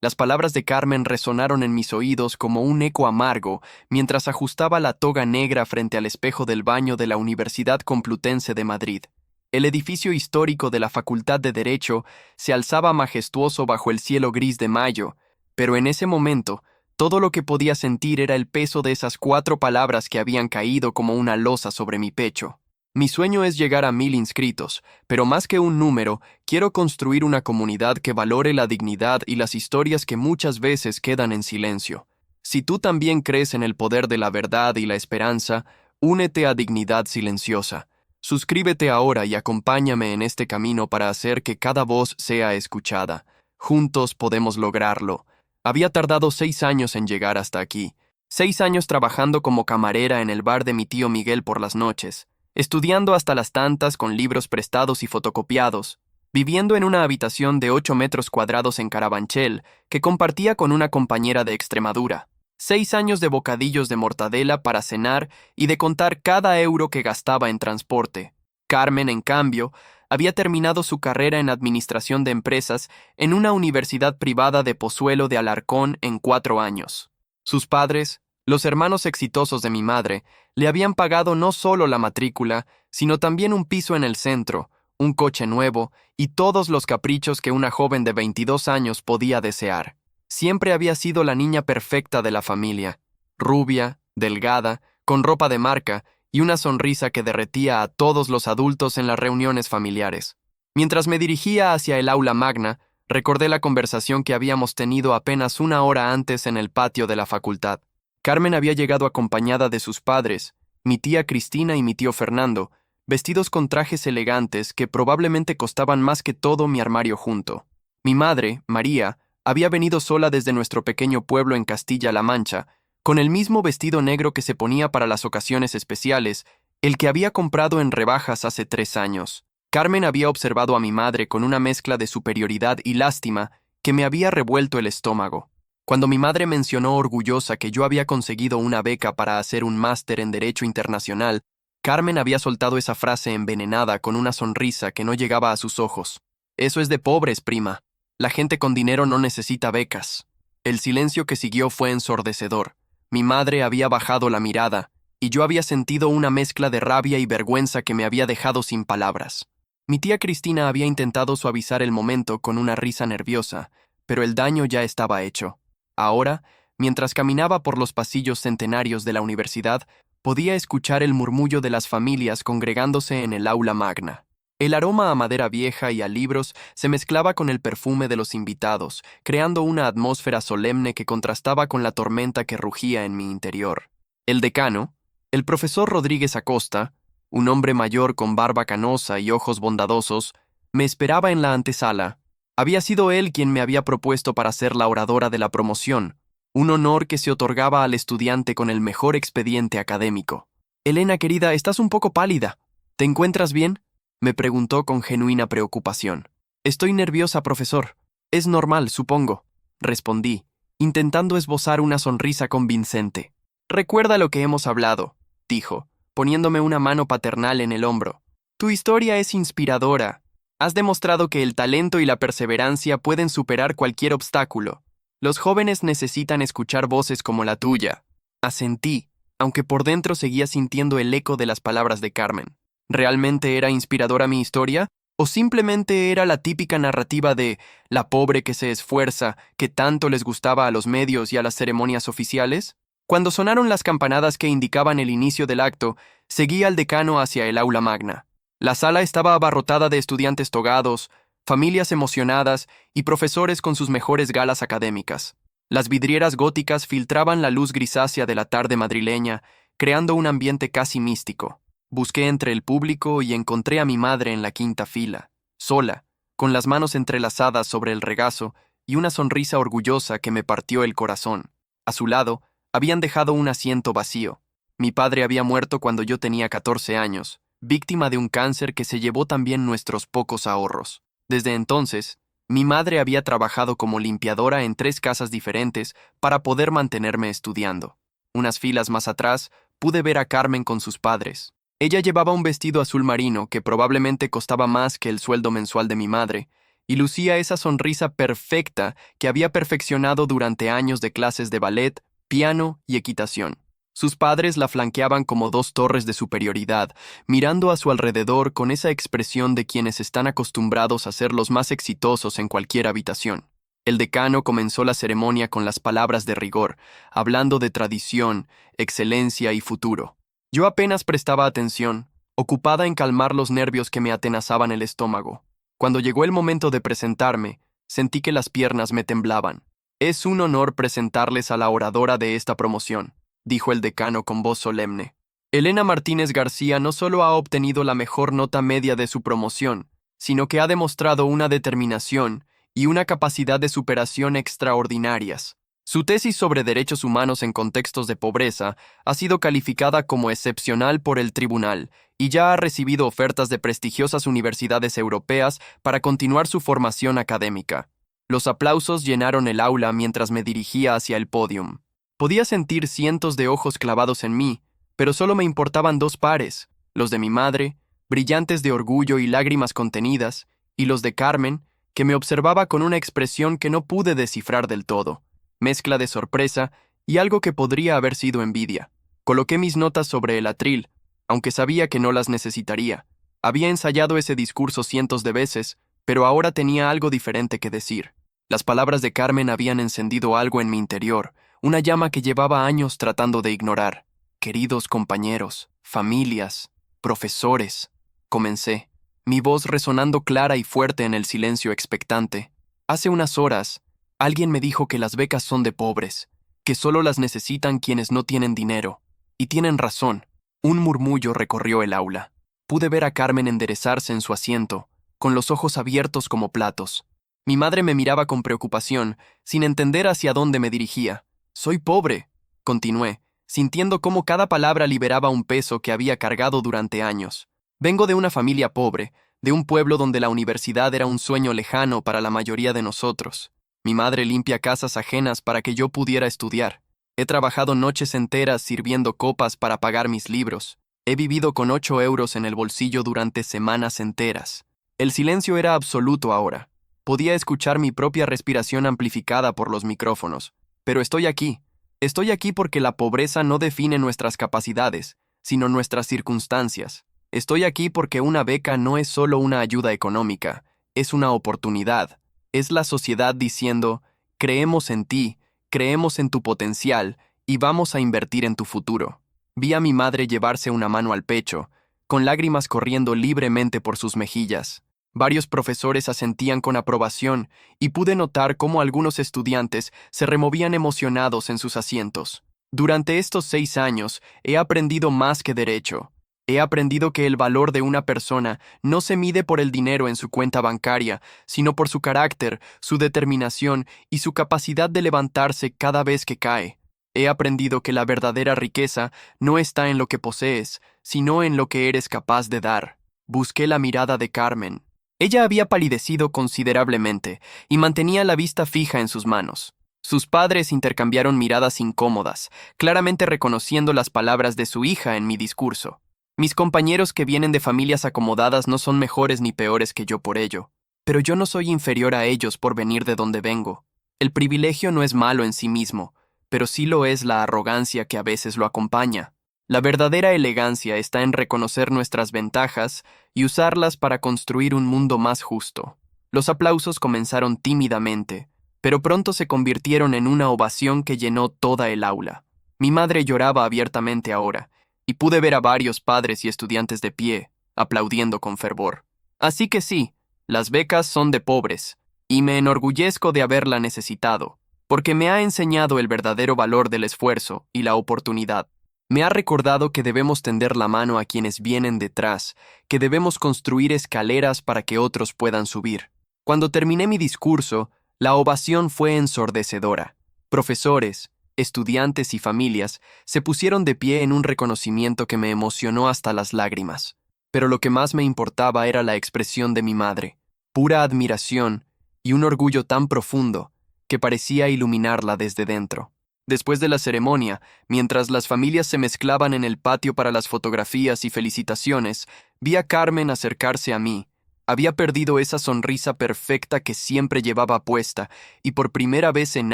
Las palabras de Carmen resonaron en mis oídos como un eco amargo mientras ajustaba la toga negra frente al espejo del baño de la Universidad Complutense de Madrid. El edificio histórico de la Facultad de Derecho se alzaba majestuoso bajo el cielo gris de mayo, pero en ese momento, todo lo que podía sentir era el peso de esas 4 palabras que habían caído como una losa sobre mi pecho. Mi sueño es llegar a 1000 inscritos, pero más que un número, quiero construir una comunidad que valore la dignidad y las historias que muchas veces quedan en silencio. Si tú también crees en el poder de la verdad y la esperanza, únete a Dignidad Silenciosa. Suscríbete ahora y acompáñame en este camino para hacer que cada voz sea escuchada. Juntos podemos lograrlo. Había tardado 6 años en llegar hasta aquí. 6 años trabajando como camarera en el bar de mi tío Miguel por las noches, estudiando hasta las tantas con libros prestados y fotocopiados, viviendo en una habitación de 8 metros cuadrados en Carabanchel que compartía con una compañera de Extremadura. 6 años de bocadillos de mortadela para cenar y de contar cada euro que gastaba en transporte. Carmen, en cambio, había terminado su carrera en Administración de Empresas en una universidad privada de Pozuelo de Alarcón en 4 años. Sus padres, los hermanos exitosos de mi madre, le habían pagado no solo la matrícula, sino también un piso en el centro, un coche nuevo y todos los caprichos que una joven de 22 años podía desear. Siempre había sido la niña perfecta de la familia, rubia, delgada, con ropa de marca y una sonrisa que derretía a todos los adultos en las reuniones familiares. Mientras me dirigía hacia el aula magna, recordé la conversación que habíamos tenido apenas 1 hora antes en el patio de la facultad. Carmen había llegado acompañada de sus padres, mi tía Cristina y mi tío Fernando, vestidos con trajes elegantes que probablemente costaban más que todo mi armario junto. Mi madre, María, había venido sola desde nuestro pequeño pueblo en Castilla-La Mancha, con el mismo vestido negro que se ponía para las ocasiones especiales, el que había comprado en rebajas hace 3 años. Carmen había observado a mi madre con una mezcla de superioridad y lástima que me había revuelto el estómago. Cuando mi madre mencionó orgullosa que yo había conseguido una beca para hacer un máster en Derecho Internacional, Carmen había soltado esa frase envenenada con una sonrisa que no llegaba a sus ojos. Eso es de pobres, prima. La gente con dinero no necesita becas. El silencio que siguió fue ensordecedor. Mi madre había bajado la mirada, y yo había sentido una mezcla de rabia y vergüenza que me había dejado sin palabras. Mi tía Cristina había intentado suavizar el momento con una risa nerviosa, pero el daño ya estaba hecho. Ahora, mientras caminaba por los pasillos centenarios de la universidad, podía escuchar el murmullo de las familias congregándose en el aula magna. El aroma a madera vieja y a libros se mezclaba con el perfume de los invitados, creando una atmósfera solemne que contrastaba con la tormenta que rugía en mi interior. El decano, el profesor Rodríguez Acosta, un hombre mayor con barba canosa y ojos bondadosos, me esperaba en la antesala. Había sido él quien me había propuesto para ser la oradora de la promoción, un honor que se otorgaba al estudiante con el mejor expediente académico. «Elena, querida, estás un poco pálida. ¿Te encuentras bien?», me preguntó con genuina preocupación. «Estoy nerviosa, profesor. Es normal, supongo», respondí, intentando esbozar una sonrisa convincente. «Recuerda lo que hemos hablado», dijo, poniéndome una mano paternal en el hombro. «Tu historia es inspiradora. Has demostrado que el talento y la perseverancia pueden superar cualquier obstáculo. Los jóvenes necesitan escuchar voces como la tuya». Asentí, aunque por dentro seguía sintiendo el eco de las palabras de Carmen. ¿Realmente era inspiradora mi historia? ¿O simplemente era la típica narrativa de la pobre que se esfuerza, que tanto les gustaba a los medios y a las ceremonias oficiales? Cuando sonaron las campanadas que indicaban el inicio del acto, seguí al decano hacia el aula magna. La sala estaba abarrotada de estudiantes togados, familias emocionadas y profesores con sus mejores galas académicas. Las vidrieras góticas filtraban la luz grisácea de la tarde madrileña, creando un ambiente casi místico. Busqué entre el público y encontré a mi madre en la quinta fila, sola, con las manos entrelazadas sobre el regazo y una sonrisa orgullosa que me partió el corazón. A su lado, habían dejado un asiento vacío. Mi padre había muerto cuando yo tenía 14 años, víctima de un cáncer que se llevó también nuestros pocos ahorros. Desde entonces, mi madre había trabajado como limpiadora en 3 casas diferentes para poder mantenerme estudiando. Unas filas más atrás, pude ver a Carmen con sus padres. Ella llevaba un vestido azul marino que probablemente costaba más que el sueldo mensual de mi madre, y lucía esa sonrisa perfecta que había perfeccionado durante años de clases de ballet, piano y equitación. Sus padres la flanqueaban como dos torres de superioridad, mirando a su alrededor con esa expresión de quienes están acostumbrados a ser los más exitosos en cualquier habitación. El decano comenzó la ceremonia con las palabras de rigor, hablando de tradición, excelencia y futuro. Yo apenas prestaba atención, ocupada en calmar los nervios que me atenazaban el estómago. Cuando llegó el momento de presentarme, sentí que las piernas me temblaban. Es un honor presentarles a la oradora de esta promoción, dijo el decano con voz solemne. Elena Martínez García no solo ha obtenido la mejor nota media de su promoción, sino que ha demostrado una determinación y una capacidad de superación extraordinarias. Su tesis sobre derechos humanos en contextos de pobreza ha sido calificada como excepcional por el tribunal y ya ha recibido ofertas de prestigiosas universidades europeas para continuar su formación académica. Los aplausos llenaron el aula mientras me dirigía hacia el pódium. Podía sentir cientos de ojos clavados en mí, pero solo me importaban dos pares, los de mi madre, brillantes de orgullo y lágrimas contenidas, y los de Carmen, que me observaba con una expresión que no pude descifrar del todo, mezcla de sorpresa y algo que podría haber sido envidia. Coloqué mis notas sobre el atril, aunque sabía que no las necesitaría. Había ensayado ese discurso cientos de veces, pero ahora tenía algo diferente que decir. Las palabras de Carmen habían encendido algo en mi interior, una llama que llevaba años tratando de ignorar. Queridos compañeros, familias, profesores, comencé, mi voz resonando clara y fuerte en el silencio expectante. Hace unas horas, alguien me dijo que las becas son de pobres, que solo las necesitan quienes no tienen dinero. Y tienen razón. Un murmullo recorrió el aula. Pude ver a Carmen enderezarse en su asiento, con los ojos abiertos como platos. Mi madre me miraba con preocupación, sin entender hacia dónde me dirigía. «Soy pobre», continué, sintiendo cómo cada palabra liberaba un peso que había cargado durante años. Vengo de una familia pobre, de un pueblo donde la universidad era un sueño lejano para la mayoría de nosotros. Mi madre limpia casas ajenas para que yo pudiera estudiar. He trabajado noches enteras sirviendo copas para pagar mis libros. He vivido con 8 euros en el bolsillo durante semanas enteras. El silencio era absoluto ahora. Podía escuchar mi propia respiración amplificada por los micrófonos. Pero estoy aquí. Estoy aquí porque la pobreza no define nuestras capacidades, sino nuestras circunstancias. Estoy aquí porque una beca no es solo una ayuda económica, es una oportunidad. Es la sociedad diciendo, creemos en ti, creemos en tu potencial y vamos a invertir en tu futuro. Vi a mi madre llevarse una mano al pecho, con lágrimas corriendo libremente por sus mejillas. Varios profesores asentían con aprobación y pude notar cómo algunos estudiantes se removían emocionados en sus asientos. Durante estos 6 años he aprendido más que derecho. He aprendido que el valor de una persona no se mide por el dinero en su cuenta bancaria, sino por su carácter, su determinación y su capacidad de levantarse cada vez que cae. He aprendido que la verdadera riqueza no está en lo que posees, sino en lo que eres capaz de dar. Busqué la mirada de Carmen. Ella había palidecido considerablemente y mantenía la vista fija en sus manos. Sus padres intercambiaron miradas incómodas, claramente reconociendo las palabras de su hija en mi discurso. Mis compañeros que vienen de familias acomodadas no son mejores ni peores que yo por ello, pero yo no soy inferior a ellos por venir de donde vengo. El privilegio no es malo en sí mismo, pero sí lo es la arrogancia que a veces lo acompaña. La verdadera elegancia está en reconocer nuestras ventajas y usarlas para construir un mundo más justo. Los aplausos comenzaron tímidamente, pero pronto se convirtieron en una ovación que llenó toda el aula. Mi madre lloraba abiertamente ahora, y pude ver a varios padres y estudiantes de pie, aplaudiendo con fervor. Así que sí, las becas son de pobres, y me enorgullezco de haberla necesitado, porque me ha enseñado el verdadero valor del esfuerzo y la oportunidad. Me ha recordado que debemos tender la mano a quienes vienen detrás, que debemos construir escaleras para que otros puedan subir. Cuando terminé mi discurso, la ovación fue ensordecedora. Profesores, estudiantes y familias se pusieron de pie en un reconocimiento que me emocionó hasta las lágrimas. Pero lo que más me importaba era la expresión de mi madre, pura admiración y un orgullo tan profundo que parecía iluminarla desde dentro. Después de la ceremonia, mientras las familias se mezclaban en el patio para las fotografías y felicitaciones, vi a Carmen acercarse a mí, Había perdido esa sonrisa perfecta que siempre llevaba puesta, y por primera vez en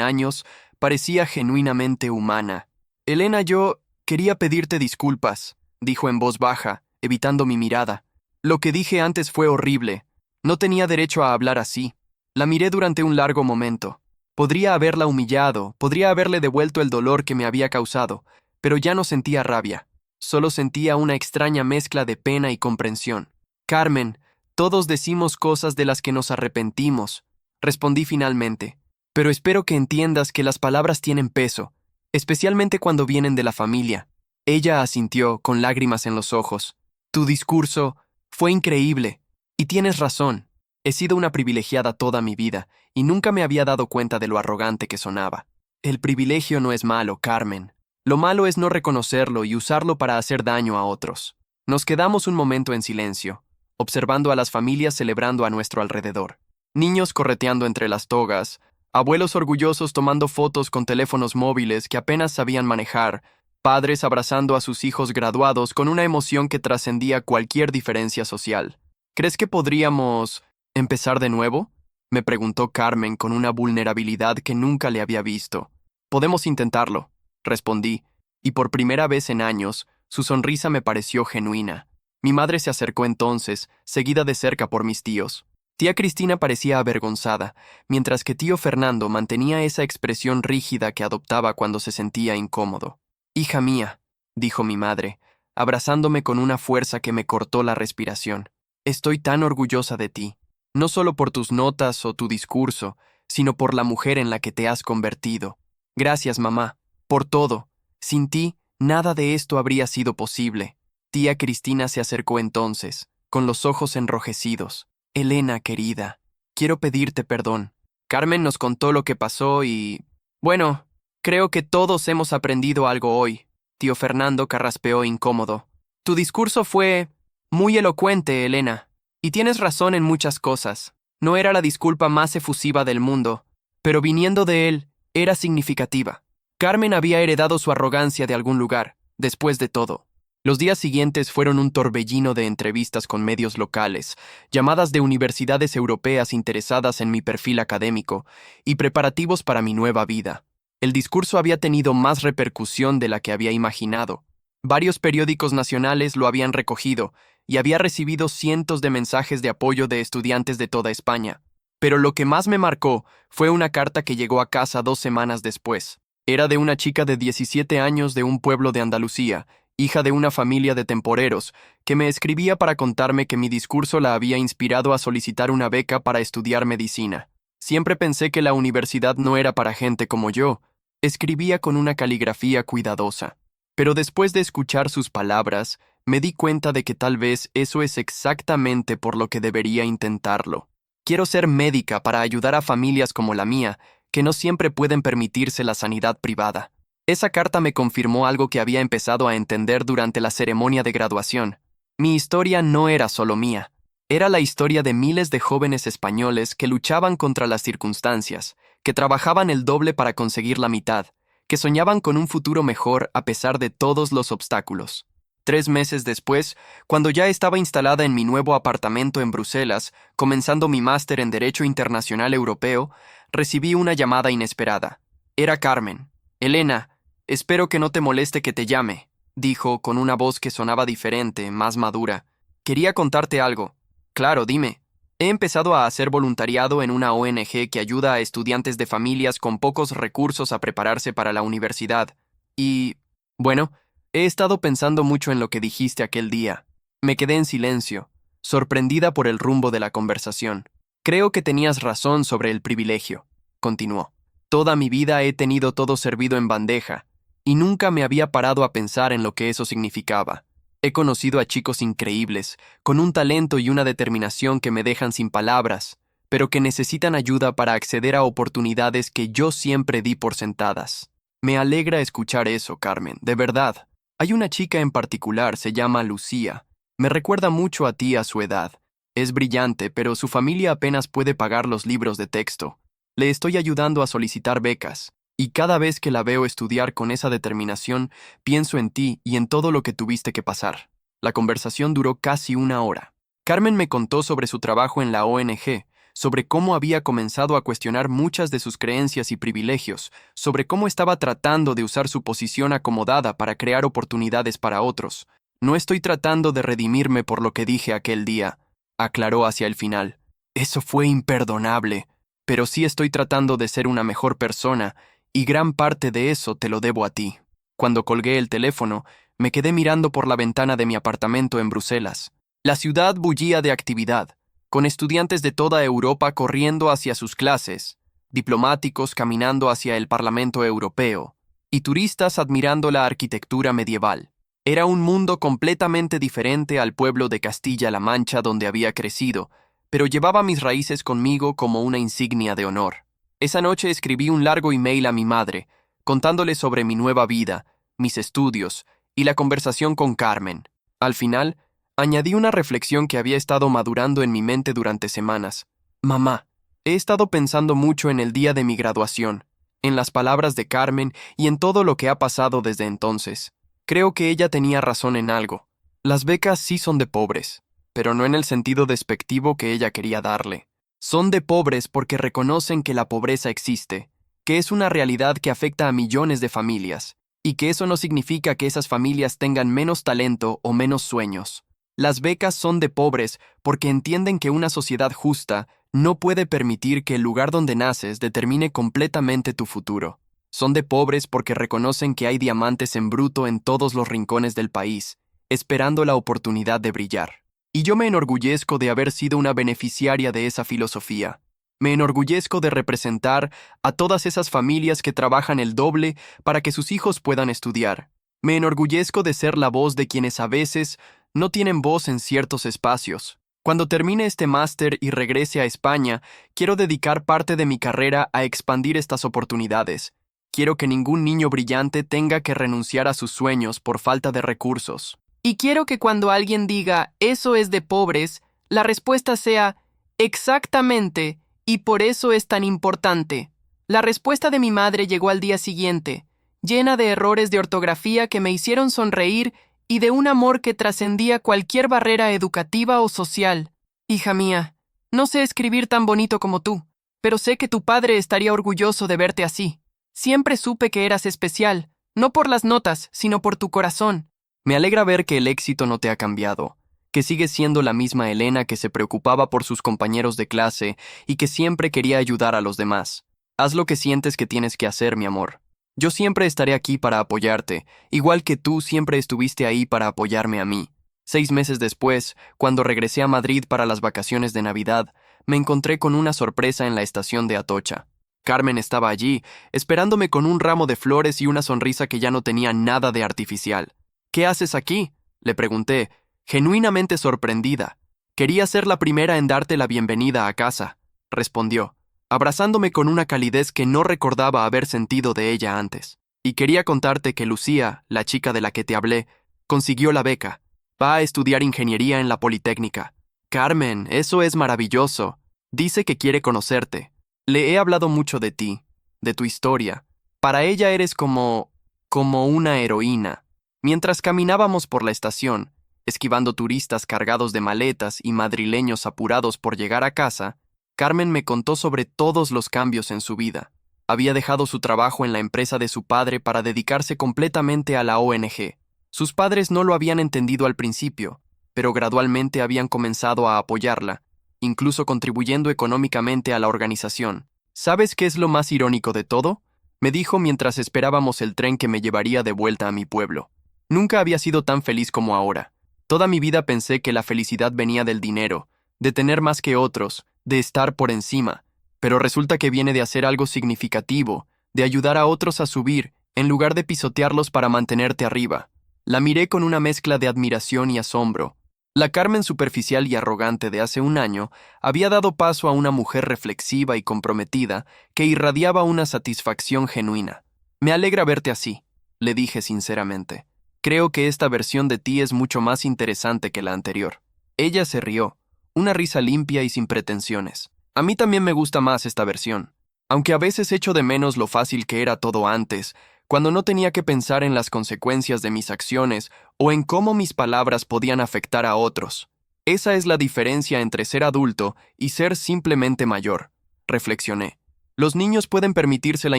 años parecía genuinamente humana. Elena, yo quería pedirte disculpas, dijo en voz baja, evitando mi mirada. Lo que dije antes fue horrible. No tenía derecho a hablar así. La miré durante un largo momento. Podría haberla humillado, podría haberle devuelto el dolor que me había causado, pero ya no sentía rabia. Solo sentía una extraña mezcla de pena y comprensión. Carmen, todos decimos cosas de las que nos arrepentimos, respondí finalmente. Pero espero que entiendas que las palabras tienen peso, especialmente cuando vienen de la familia. Ella asintió, con lágrimas en los ojos. Tu discurso fue increíble, y tienes razón. He sido una privilegiada toda mi vida, y nunca me había dado cuenta de lo arrogante que sonaba. El privilegio no es malo, Carmen. Lo malo es no reconocerlo y usarlo para hacer daño a otros. Nos quedamos un momento en silencio, observando a las familias celebrando a nuestro alrededor. Niños correteando entre las togas, abuelos orgullosos tomando fotos con teléfonos móviles que apenas sabían manejar, padres abrazando a sus hijos graduados con una emoción que trascendía cualquier diferencia social. ¿Crees que podríamos empezar de nuevo?, me preguntó Carmen con una vulnerabilidad que nunca le había visto. Podemos intentarlo, respondí, y por primera vez en años, su sonrisa me pareció genuina. Mi madre se acercó entonces, seguida de cerca por mis tíos. Tía Cristina parecía avergonzada, mientras que tío Fernando mantenía esa expresión rígida que adoptaba cuando se sentía incómodo. «Hija mía», dijo mi madre, abrazándome con una fuerza que me cortó la respiración. «Estoy tan orgullosa de ti, no solo por tus notas o tu discurso, sino por la mujer en la que te has convertido. Gracias, mamá, por todo. Sin ti, nada de esto habría sido posible». Tía Cristina se acercó entonces, con los ojos enrojecidos. «Elena, querida, quiero pedirte perdón. Carmen nos contó lo que pasó y... Bueno, creo que todos hemos aprendido algo hoy». Tío Fernando carraspeó incómodo. «Tu discurso fue muy elocuente, Elena, y tienes razón en muchas cosas. No era la disculpa más efusiva del mundo, pero viniendo de él, era significativa. Carmen había heredado su arrogancia de algún lugar, después de todo». Los días siguientes fueron un torbellino de entrevistas con medios locales, llamadas de universidades europeas interesadas en mi perfil académico y preparativos para mi nueva vida. El discurso había tenido más repercusión de la que había imaginado. Varios periódicos nacionales lo habían recogido y había recibido cientos de mensajes de apoyo de estudiantes de toda España. Pero lo que más me marcó fue una carta que llegó a casa 2 semanas después. Era de una chica de 17 años de un pueblo de Andalucía, hija de una familia de temporeros, que me escribía para contarme que mi discurso la había inspirado a solicitar una beca para estudiar medicina. Siempre pensé que la universidad no era para gente como yo. Escribía con una caligrafía cuidadosa. Pero después de escuchar sus palabras, me di cuenta de que tal vez eso es exactamente por lo que debería intentarlo. Quiero ser médica para ayudar a familias como la mía, que no siempre pueden permitirse la sanidad privada. Esa carta me confirmó algo que había empezado a entender durante la ceremonia de graduación. Mi historia no era solo mía. Era la historia de miles de jóvenes españoles que luchaban contra las circunstancias, que trabajaban el doble para conseguir la mitad, que soñaban con un futuro mejor a pesar de todos los obstáculos. 3 meses después, cuando ya estaba instalada en mi nuevo apartamento en Bruselas, comenzando mi máster en Derecho Internacional Europeo, recibí una llamada inesperada. Era Carmen. «Elena, espero que no te moleste que te llame», dijo con una voz que sonaba diferente, más madura. «Quería contarte algo». «Claro, dime». «He empezado a hacer voluntariado en una ONG que ayuda a estudiantes de familias con pocos recursos a prepararse para la universidad. Y, bueno, he estado pensando mucho en lo que dijiste aquel día». Me quedé en silencio, sorprendida por el rumbo de la conversación. «Creo que tenías razón sobre el privilegio», continuó. «Toda mi vida he tenido todo servido en bandeja, y nunca me había parado a pensar en lo que eso significaba. He conocido a chicos increíbles, con un talento y una determinación que me dejan sin palabras, pero que necesitan ayuda para acceder a oportunidades que yo siempre di por sentadas. Me alegra escuchar eso, Carmen, de verdad. Hay una chica en particular, se llama Lucía. Me recuerda mucho a ti a su edad. Es brillante, pero su familia apenas puede pagar los libros de texto. Le estoy ayudando a solicitar becas, y cada vez que la veo estudiar con esa determinación, pienso en ti y en todo lo que tuviste que pasar». La conversación duró casi 1 hora. Carmen me contó sobre su trabajo en la ONG, sobre cómo había comenzado a cuestionar muchas de sus creencias y privilegios, sobre cómo estaba tratando de usar su posición acomodada para crear oportunidades para otros. No estoy tratando de redimirme por lo que dije aquel día, aclaró hacia el final. Eso fue imperdonable, pero sí estoy tratando de ser una mejor persona, y gran parte de eso te lo debo a ti. Cuando colgué el teléfono, me quedé mirando por la ventana de mi apartamento en Bruselas. La ciudad bullía de actividad, con estudiantes de toda Europa corriendo hacia sus clases, diplomáticos caminando hacia el Parlamento Europeo, y turistas admirando la arquitectura medieval. Era un mundo completamente diferente al pueblo de Castilla-La Mancha donde había crecido, pero llevaba mis raíces conmigo como una insignia de honor. Esa noche escribí un largo email a mi madre, contándole sobre mi nueva vida, mis estudios y la conversación con Carmen. Al final, añadí una reflexión que había estado madurando en mi mente durante semanas. Mamá, he estado pensando mucho en el día de mi graduación, en las palabras de Carmen y en todo lo que ha pasado desde entonces. Creo que ella tenía razón en algo. Las becas sí son de pobres, pero no en el sentido despectivo que ella quería darle. Son de pobres porque reconocen que la pobreza existe, que es una realidad que afecta a millones de familias, y que eso no significa que esas familias tengan menos talento o menos sueños. Las becas son de pobres porque entienden que una sociedad justa no puede permitir que el lugar donde naces determine completamente tu futuro. Son de pobres porque reconocen que hay diamantes en bruto en todos los rincones del país, esperando la oportunidad de brillar. Y yo me enorgullezco de haber sido una beneficiaria de esa filosofía. Me enorgullezco de representar a todas esas familias que trabajan el doble para que sus hijos puedan estudiar. Me enorgullezco de ser la voz de quienes a veces no tienen voz en ciertos espacios. Cuando termine este máster y regrese a España, quiero dedicar parte de mi carrera a expandir estas oportunidades. Quiero que ningún niño brillante tenga que renunciar a sus sueños por falta de recursos. Y quiero que cuando alguien diga, eso es de pobres, la respuesta sea, exactamente, y por eso es tan importante. La respuesta de mi madre llegó al día siguiente, llena de errores de ortografía que me hicieron sonreír y de un amor que trascendía cualquier barrera educativa o social. Hija mía, no sé escribir tan bonito como tú, pero sé que tu padre estaría orgulloso de verte así. Siempre supe que eras especial, no por las notas, sino por tu corazón. Me alegra ver que el éxito no te ha cambiado, que sigues siendo la misma Elena que se preocupaba por sus compañeros de clase y que siempre quería ayudar a los demás. Haz lo que sientes que tienes que hacer, mi amor. Yo siempre estaré aquí para apoyarte, igual que tú siempre estuviste ahí para apoyarme a mí. 6 meses después, cuando regresé a Madrid para las vacaciones de Navidad, me encontré con una sorpresa en la estación de Atocha. Carmen estaba allí, esperándome con un ramo de flores y una sonrisa que ya no tenía nada de artificial. ¿Qué haces aquí?, le pregunté, genuinamente sorprendida. Quería ser la primera en darte la bienvenida a casa, respondió, abrazándome con una calidez que no recordaba haber sentido de ella antes. Y quería contarte que Lucía, la chica de la que te hablé, consiguió la beca. Va a estudiar ingeniería en la Politécnica. Carmen, eso es maravilloso. Dice que quiere conocerte. Le he hablado mucho de ti, de tu historia. Para ella eres como una heroína. Mientras caminábamos por la estación, esquivando turistas cargados de maletas y madrileños apurados por llegar a casa, Carmen me contó sobre todos los cambios en su vida. Había dejado su trabajo en la empresa de su padre para dedicarse completamente a la ONG. Sus padres no lo habían entendido al principio, pero gradualmente habían comenzado a apoyarla, incluso contribuyendo económicamente a la organización. ¿Sabes qué es lo más irónico de todo?, me dijo mientras esperábamos el tren que me llevaría de vuelta a mi pueblo. Nunca había sido tan feliz como ahora. Toda mi vida pensé que la felicidad venía del dinero, de tener más que otros, de estar por encima, pero resulta que viene de hacer algo significativo, de ayudar a otros a subir, en lugar de pisotearlos para mantenerte arriba. La miré con una mezcla de admiración y asombro. La Carmen superficial y arrogante de hace un año había dado paso a una mujer reflexiva y comprometida que irradiaba una satisfacción genuina. Me alegra verte así, le dije sinceramente. Creo que esta versión de ti es mucho más interesante que la anterior. Ella se rió, una risa limpia y sin pretensiones. A mí también me gusta más esta versión, aunque a veces echo de menos lo fácil que era todo antes, cuando no tenía que pensar en las consecuencias de mis acciones o en cómo mis palabras podían afectar a otros. Esa es la diferencia entre ser adulto y ser simplemente mayor, reflexioné. Los niños pueden permitirse la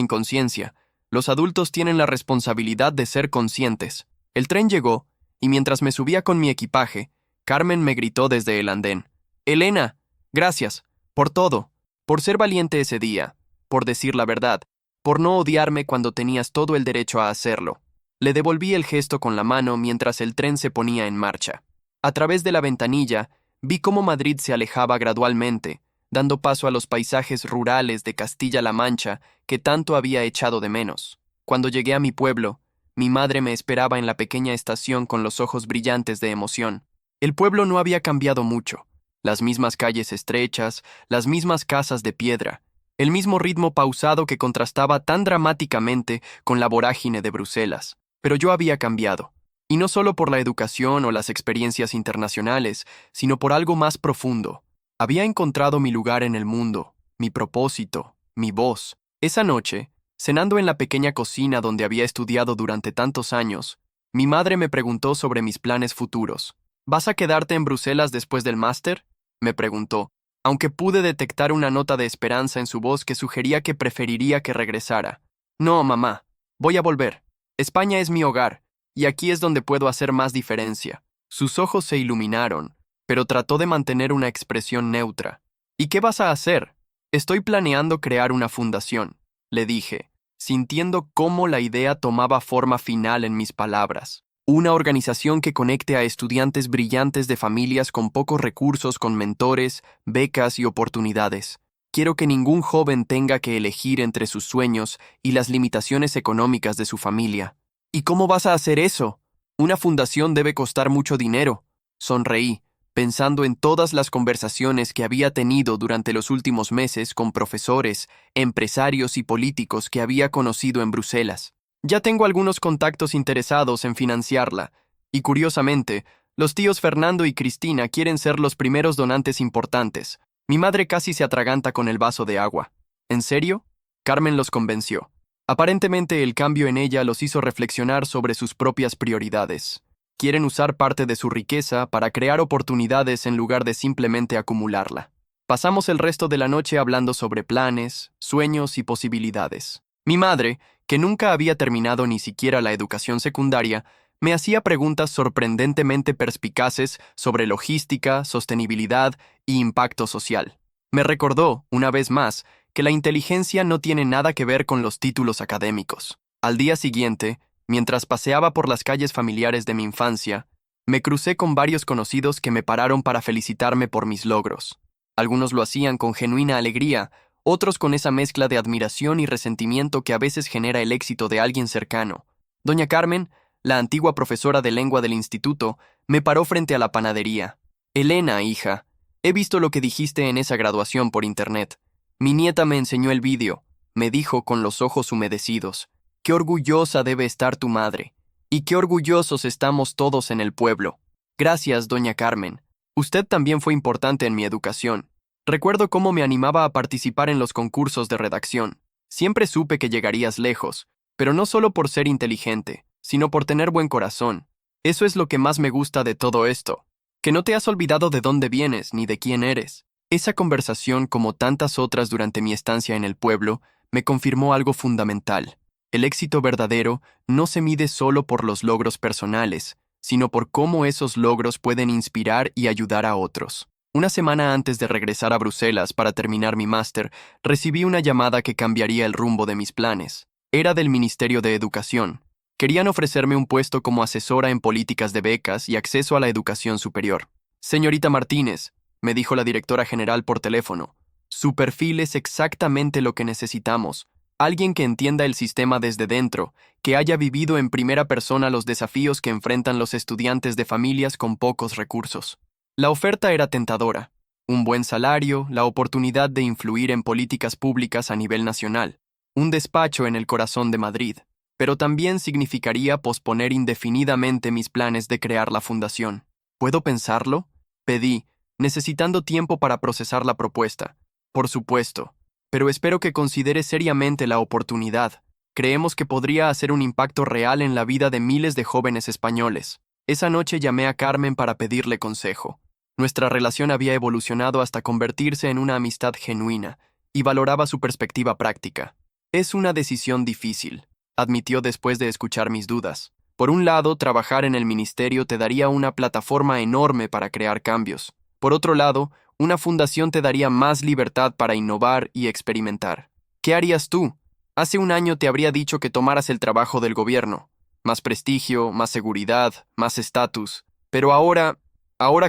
inconsciencia, los adultos tienen la responsabilidad de ser conscientes. El tren llegó, y mientras me subía con mi equipaje, Carmen me gritó desde el andén. Elena, gracias, por todo, por ser valiente ese día, por decir la verdad, por no odiarme cuando tenías todo el derecho a hacerlo. Le devolví el gesto con la mano mientras el tren se ponía en marcha. A través de la ventanilla, vi cómo Madrid se alejaba gradualmente, dando paso a los paisajes rurales de Castilla-La Mancha que tanto había echado de menos. Cuando llegué a mi pueblo, mi madre me esperaba en la pequeña estación con los ojos brillantes de emoción. El pueblo no había cambiado mucho. Las mismas calles estrechas, las mismas casas de piedra, el mismo ritmo pausado que contrastaba tan dramáticamente con la vorágine de Bruselas. Pero yo había cambiado. Y no solo por la educación o las experiencias internacionales, sino por algo más profundo. Había encontrado mi lugar en el mundo, mi propósito, mi voz. Esa noche, cenando en la pequeña cocina donde había estudiado durante tantos años, mi madre me preguntó sobre mis planes futuros. ¿Vas a quedarte en Bruselas después del máster?, me preguntó, aunque pude detectar una nota de esperanza en su voz que sugería que preferiría que regresara. No, mamá, voy a volver. España es mi hogar, y aquí es donde puedo hacer más diferencia. Sus ojos se iluminaron, pero trató de mantener una expresión neutra. ¿Y qué vas a hacer? Estoy planeando crear una fundación, le dije, sintiendo cómo la idea tomaba forma final en mis palabras. Una organización que conecte a estudiantes brillantes de familias con pocos recursos con mentores, becas y oportunidades. Quiero que ningún joven tenga que elegir entre sus sueños y las limitaciones económicas de su familia. ¿Y cómo vas a hacer eso? Una fundación debe costar mucho dinero. Sonreí, pensando en todas las conversaciones que había tenido durante los últimos meses con profesores, empresarios y políticos que había conocido en Bruselas. Ya tengo algunos contactos interesados en financiarla, y curiosamente, los tíos Fernando y Cristina quieren ser los primeros donantes importantes. Mi madre casi se atraganta con el vaso de agua. ¿En serio? Carmen los convenció. Aparentemente el cambio en ella los hizo reflexionar sobre sus propias prioridades. Quieren usar parte de su riqueza para crear oportunidades en lugar de simplemente acumularla. Pasamos el resto de la noche hablando sobre planes, sueños y posibilidades. Mi madre, que nunca había terminado ni siquiera la educación secundaria, me hacía preguntas sorprendentemente perspicaces sobre logística, sostenibilidad y impacto social. Me recordó, una vez más, que la inteligencia no tiene nada que ver con los títulos académicos. Al día siguiente, mientras paseaba por las calles familiares de mi infancia, me crucé con varios conocidos que me pararon para felicitarme por mis logros. Algunos lo hacían con genuina alegría, otros con esa mezcla de admiración y resentimiento que a veces genera el éxito de alguien cercano. Doña Carmen, la antigua profesora de lengua del instituto, me paró frente a la panadería. Elena, hija, he visto lo que dijiste en esa graduación por internet. Mi nieta me enseñó el vídeo, me dijo con los ojos humedecidos. Qué orgullosa debe estar tu madre. Y qué orgullosos estamos todos en el pueblo. Gracias, doña Carmen. Usted también fue importante en mi educación. Recuerdo cómo me animaba a participar en los concursos de redacción. Siempre supe que llegarías lejos, pero no solo por ser inteligente, sino por tener buen corazón. Eso es lo que más me gusta de todo esto. Que no te has olvidado de dónde vienes ni de quién eres. Esa conversación, como tantas otras durante mi estancia en el pueblo, me confirmó algo fundamental. El éxito verdadero no se mide solo por los logros personales, sino por cómo esos logros pueden inspirar y ayudar a otros. Una semana antes de regresar a Bruselas para terminar mi máster, recibí una llamada que cambiaría el rumbo de mis planes. Era del Ministerio de Educación. Querían ofrecerme un puesto como asesora en políticas de becas y acceso a la educación superior. Señorita Martínez, me dijo la directora general por teléfono, su perfil es exactamente lo que necesitamos. Alguien que entienda el sistema desde dentro, que haya vivido en primera persona los desafíos que enfrentan los estudiantes de familias con pocos recursos. La oferta era tentadora. Un buen salario, la oportunidad de influir en políticas públicas a nivel nacional, un despacho en el corazón de Madrid, pero también significaría posponer indefinidamente mis planes de crear la fundación. ¿Puedo pensarlo?, pedí, necesitando tiempo para procesar la propuesta. Por supuesto, pero espero que considere seriamente la oportunidad. Creemos que podría hacer un impacto real en la vida de miles de jóvenes españoles. Esa noche llamé a Carmen para pedirle consejo. Nuestra relación había evolucionado hasta convertirse en una amistad genuina, y valoraba su perspectiva práctica. Es una decisión difícil, admitió después de escuchar mis dudas. Por un lado, trabajar en el ministerio te daría una plataforma enorme para crear cambios. Por otro lado, una fundación te daría más libertad para innovar y experimentar. ¿Qué harías tú? Hace un año te habría dicho que tomaras el trabajo del gobierno. Más prestigio, más seguridad, más estatus. Pero ahora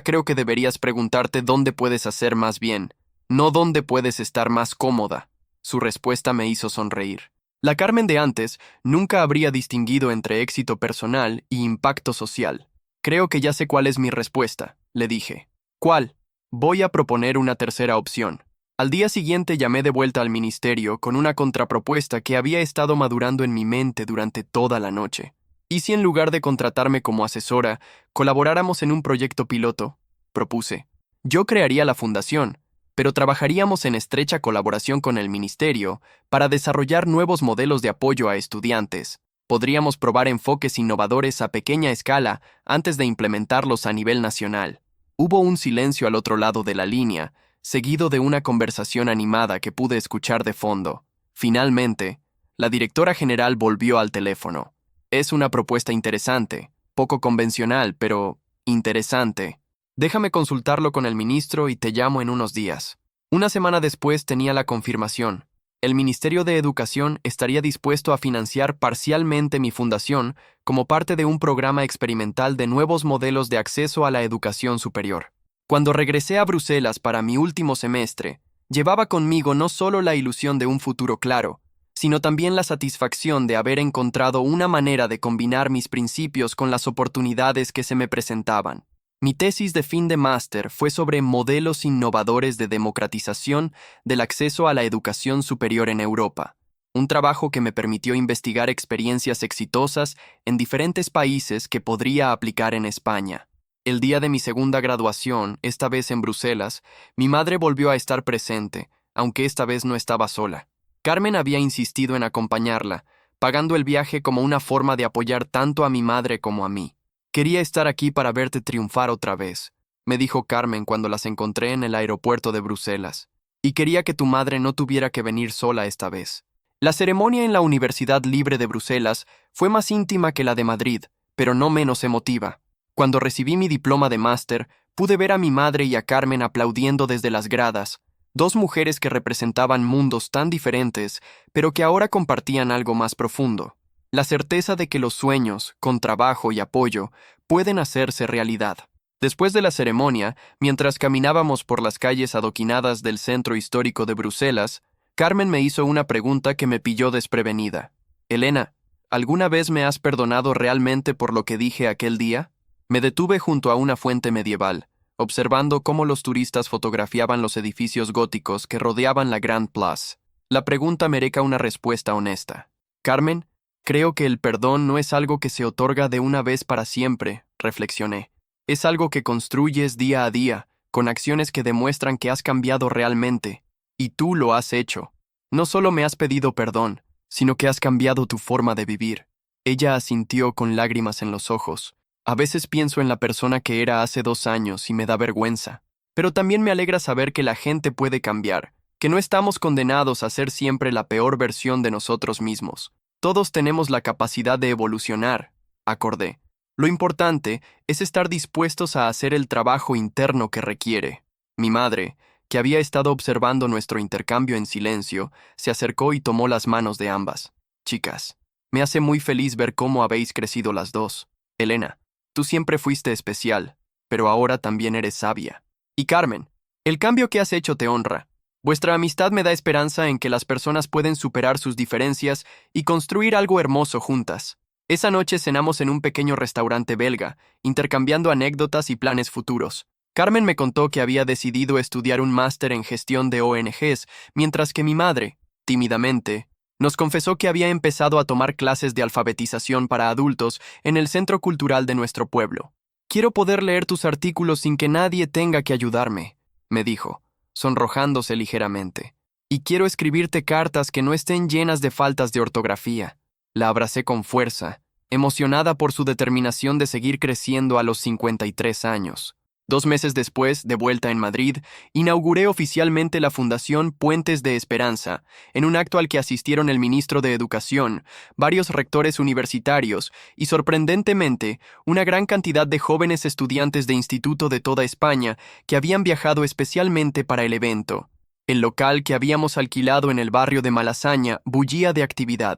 creo que deberías preguntarte dónde puedes hacer más bien, no dónde puedes estar más cómoda. Su respuesta me hizo sonreír. La Carmen de antes nunca habría distinguido entre éxito personal y impacto social. Creo que ya sé cuál es mi respuesta, le dije. ¿Cuál? Voy a proponer una tercera opción. Al día siguiente llamé de vuelta al ministerio con una contrapropuesta que había estado madurando en mi mente durante toda la noche. ¿Y si en lugar de contratarme como asesora, colaboráramos en un proyecto piloto? Propuse. Yo crearía la fundación, pero trabajaríamos en estrecha colaboración con el ministerio para desarrollar nuevos modelos de apoyo a estudiantes. Podríamos probar enfoques innovadores a pequeña escala antes de implementarlos a nivel nacional. Hubo un silencio al otro lado de la línea, seguido de una conversación animada que pude escuchar de fondo. Finalmente, la directora general volvió al teléfono. Es una propuesta interesante, poco convencional, pero interesante. Déjame consultarlo con el ministro y te llamo en unos días. Una semana después tenía la confirmación. El Ministerio de Educación estaría dispuesto a financiar parcialmente mi fundación como parte de un programa experimental de nuevos modelos de acceso a la educación superior. Cuando regresé a Bruselas para mi último semestre, llevaba conmigo no solo la ilusión de un futuro claro, sino también la satisfacción de haber encontrado una manera de combinar mis principios con las oportunidades que se me presentaban. Mi tesis de fin de máster fue sobre modelos innovadores de democratización del acceso a la educación superior en Europa, un trabajo que me permitió investigar experiencias exitosas en diferentes países que podría aplicar en España. El día de mi segunda graduación, esta vez en Bruselas, mi madre volvió a estar presente, aunque esta vez no estaba sola. Carmen había insistido en acompañarla, pagando el viaje como una forma de apoyar tanto a mi madre como a mí. Quería estar aquí para verte triunfar otra vez, me dijo Carmen cuando las encontré en el aeropuerto de Bruselas. Y quería que tu madre no tuviera que venir sola esta vez. La ceremonia en la Universidad Libre de Bruselas fue más íntima que la de Madrid, pero no menos emotiva. Cuando recibí mi diploma de máster, pude ver a mi madre y a Carmen aplaudiendo desde las gradas, dos mujeres que representaban mundos tan diferentes, pero que ahora compartían algo más profundo. La certeza de que los sueños, con trabajo y apoyo, pueden hacerse realidad. Después de la ceremonia, mientras caminábamos por las calles adoquinadas del centro histórico de Bruselas, Carmen me hizo una pregunta que me pilló desprevenida. Elena, ¿alguna vez me has perdonado realmente por lo que dije aquel día? Me detuve junto a una fuente medieval, observando cómo los turistas fotografiaban los edificios góticos que rodeaban la Grand Place. La pregunta merece una respuesta honesta. Carmen, creo que el perdón no es algo que se otorga de una vez para siempre, reflexioné. Es algo que construyes día a día, con acciones que demuestran que has cambiado realmente. Y tú lo has hecho. No solo me has pedido perdón, sino que has cambiado tu forma de vivir. Ella asintió con lágrimas en los ojos. A veces pienso en la persona que era hace 2 años y me da vergüenza. Pero también me alegra saber que la gente puede cambiar, que no estamos condenados a ser siempre la peor versión de nosotros mismos. Todos tenemos la capacidad de evolucionar, acordé. Lo importante es estar dispuestos a hacer el trabajo interno que requiere. Mi madre, que había estado observando nuestro intercambio en silencio, se acercó y tomó las manos de ambas. Chicas, me hace muy feliz ver cómo habéis crecido las dos. Elena, tú siempre fuiste especial, pero ahora también eres sabia. Y Carmen, el cambio que has hecho te honra. Vuestra amistad me da esperanza en que las personas pueden superar sus diferencias y construir algo hermoso juntas. Esa noche cenamos en un pequeño restaurante belga, intercambiando anécdotas y planes futuros. Carmen me contó que había decidido estudiar un máster en gestión de ONGs, mientras que mi madre, tímidamente, nos confesó que había empezado a tomar clases de alfabetización para adultos en el centro cultural de nuestro pueblo. Quiero poder leer tus artículos sin que nadie tenga que ayudarme, me dijo, sonrojándose ligeramente. Y quiero escribirte cartas que no estén llenas de faltas de ortografía. La abracé con fuerza, emocionada por su determinación de seguir creciendo a los 53 años. 2 meses después, de vuelta en Madrid, inauguré oficialmente la Fundación Puentes de Esperanza, en un acto al que asistieron el ministro de Educación, varios rectores universitarios y, sorprendentemente, una gran cantidad de jóvenes estudiantes de instituto de toda España que habían viajado especialmente para el evento. El local que habíamos alquilado en el barrio de Malasaña bullía de actividad.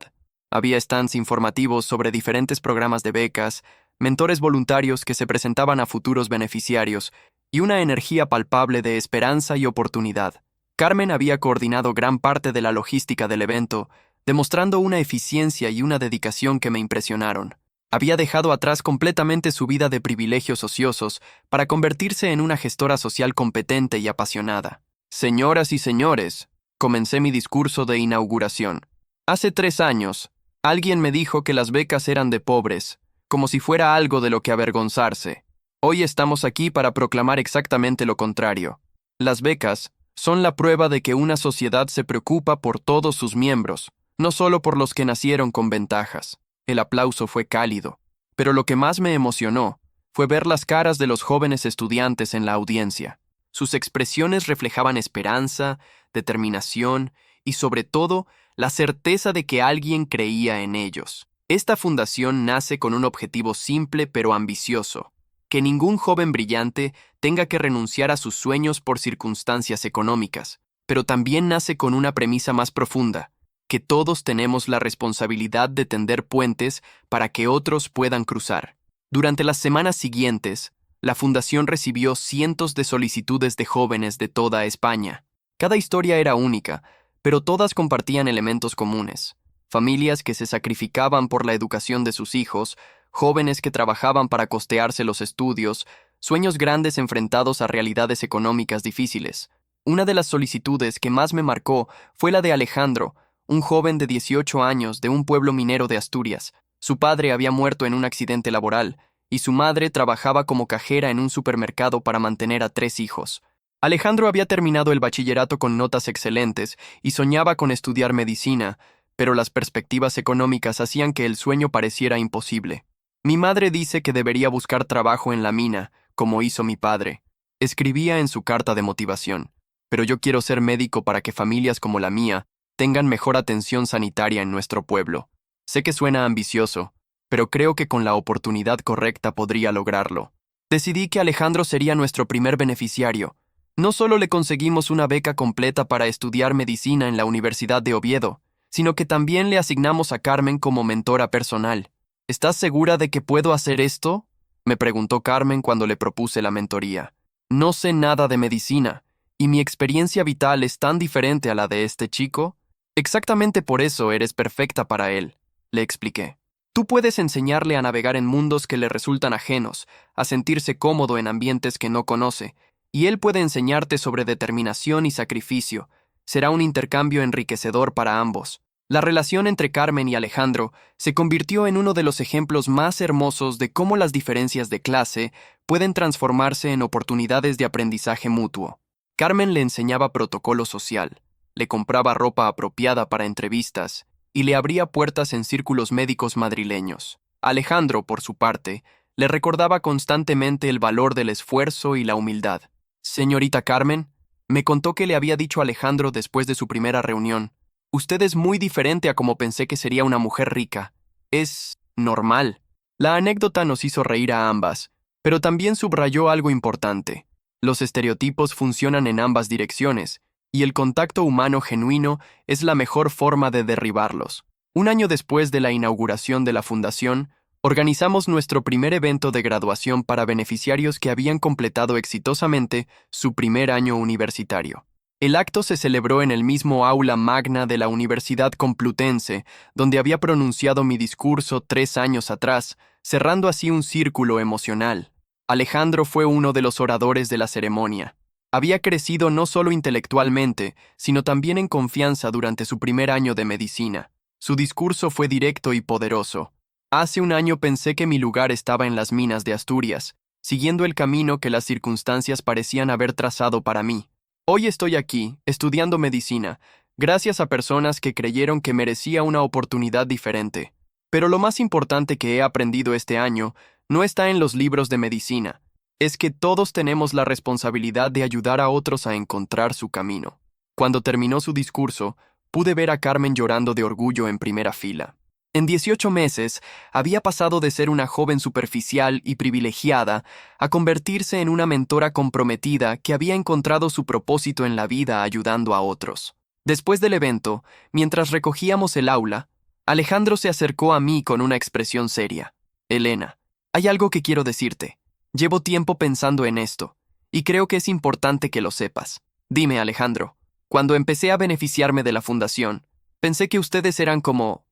Había stands informativos sobre diferentes programas de becas, mentores voluntarios que se presentaban a futuros beneficiarios y una energía palpable de esperanza y oportunidad. Carmen había coordinado gran parte de la logística del evento, demostrando una eficiencia y una dedicación que me impresionaron. Había dejado atrás completamente su vida de privilegios ociosos para convertirse en una gestora social competente y apasionada. Señoras y señores, comencé mi discurso de inauguración. Hace 3 años, alguien me dijo que las becas eran de pobres, como si fuera algo de lo que avergonzarse. Hoy estamos aquí para proclamar exactamente lo contrario. Las becas son la prueba de que una sociedad se preocupa por todos sus miembros, no solo por los que nacieron con ventajas. El aplauso fue cálido, pero lo que más me emocionó fue ver las caras de los jóvenes estudiantes en la audiencia. Sus expresiones reflejaban esperanza, determinación y, sobre todo, la certeza de que alguien creía en ellos. Esta fundación nace con un objetivo simple pero ambicioso: que ningún joven brillante tenga que renunciar a sus sueños por circunstancias económicas, pero también nace con una premisa más profunda: que todos tenemos la responsabilidad de tender puentes para que otros puedan cruzar. Durante las semanas siguientes, la fundación recibió cientos de solicitudes de jóvenes de toda España. Cada historia era única, pero todas compartían elementos comunes: familias que se sacrificaban por la educación de sus hijos, jóvenes que trabajaban para costearse los estudios, sueños grandes enfrentados a realidades económicas difíciles. Una de las solicitudes que más me marcó fue la de Alejandro, un joven de 18 años de un pueblo minero de Asturias. Su padre había muerto en un accidente laboral, y su madre trabajaba como cajera en un supermercado para mantener a 3 hijos. Alejandro había terminado el bachillerato con notas excelentes y soñaba con estudiar medicina, pero las perspectivas económicas hacían que el sueño pareciera imposible. Mi madre dice que debería buscar trabajo en la mina, como hizo mi padre. Escribía en su carta de motivación: pero yo quiero ser médico para que familias como la mía tengan mejor atención sanitaria en nuestro pueblo. Sé que suena ambicioso, pero creo que con la oportunidad correcta podría lograrlo. Decidí que Alejandro sería nuestro primer beneficiario. No solo le conseguimos una beca completa para estudiar medicina en la Universidad de Oviedo, sino que también le asignamos a Carmen como mentora personal. ¿Estás segura de que puedo hacer esto?, me preguntó Carmen cuando le propuse la mentoría. No sé nada de medicina, y mi experiencia vital es tan diferente a la de este chico. Exactamente por eso eres perfecta para él, le expliqué. Tú puedes enseñarle a navegar en mundos que le resultan ajenos, a sentirse cómodo en ambientes que no conoce, y él puede enseñarte sobre determinación y sacrificio. Será un intercambio enriquecedor para ambos. La relación entre Carmen y Alejandro se convirtió en uno de los ejemplos más hermosos de cómo las diferencias de clase pueden transformarse en oportunidades de aprendizaje mutuo. Carmen le enseñaba protocolo social, le compraba ropa apropiada para entrevistas y le abría puertas en círculos médicos madrileños. Alejandro, por su parte, le recordaba constantemente el valor del esfuerzo y la humildad. Señorita Carmen, me contó que le había dicho a Alejandro después de su primera reunión: usted es muy diferente a como pensé que sería una mujer rica. Es normal. La anécdota nos hizo reír a ambas, pero también subrayó algo importante. Los estereotipos funcionan en ambas direcciones, y el contacto humano genuino es la mejor forma de derribarlos. Un año después de la inauguración de la fundación, organizamos nuestro primer evento de graduación para beneficiarios que habían completado exitosamente su primer año universitario. El acto se celebró en el mismo aula magna de la Universidad Complutense, donde había pronunciado mi discurso 3 años atrás, cerrando así un círculo emocional. Alejandro fue uno de los oradores de la ceremonia. Había crecido no solo intelectualmente, sino también en confianza durante su primer año de medicina. Su discurso fue directo y poderoso. Hace un año pensé que mi lugar estaba en las minas de Asturias, siguiendo el camino que las circunstancias parecían haber trazado para mí. Hoy estoy aquí, estudiando medicina, gracias a personas que creyeron que merecía una oportunidad diferente. Pero lo más importante que he aprendido este año no está en los libros de medicina, es que todos tenemos la responsabilidad de ayudar a otros a encontrar su camino. Cuando terminó su discurso, pude ver a Carmen llorando de orgullo en primera fila. En 18 meses, había pasado de ser una joven superficial y privilegiada a convertirse en una mentora comprometida que había encontrado su propósito en la vida ayudando a otros. Después del evento, mientras recogíamos el aula, Alejandro se acercó a mí con una expresión seria. Elena, hay algo que quiero decirte. Llevo tiempo pensando en esto, y creo que es importante que lo sepas. Dime, Alejandro, cuando empecé a beneficiarme de la fundación, pensé que ustedes eran como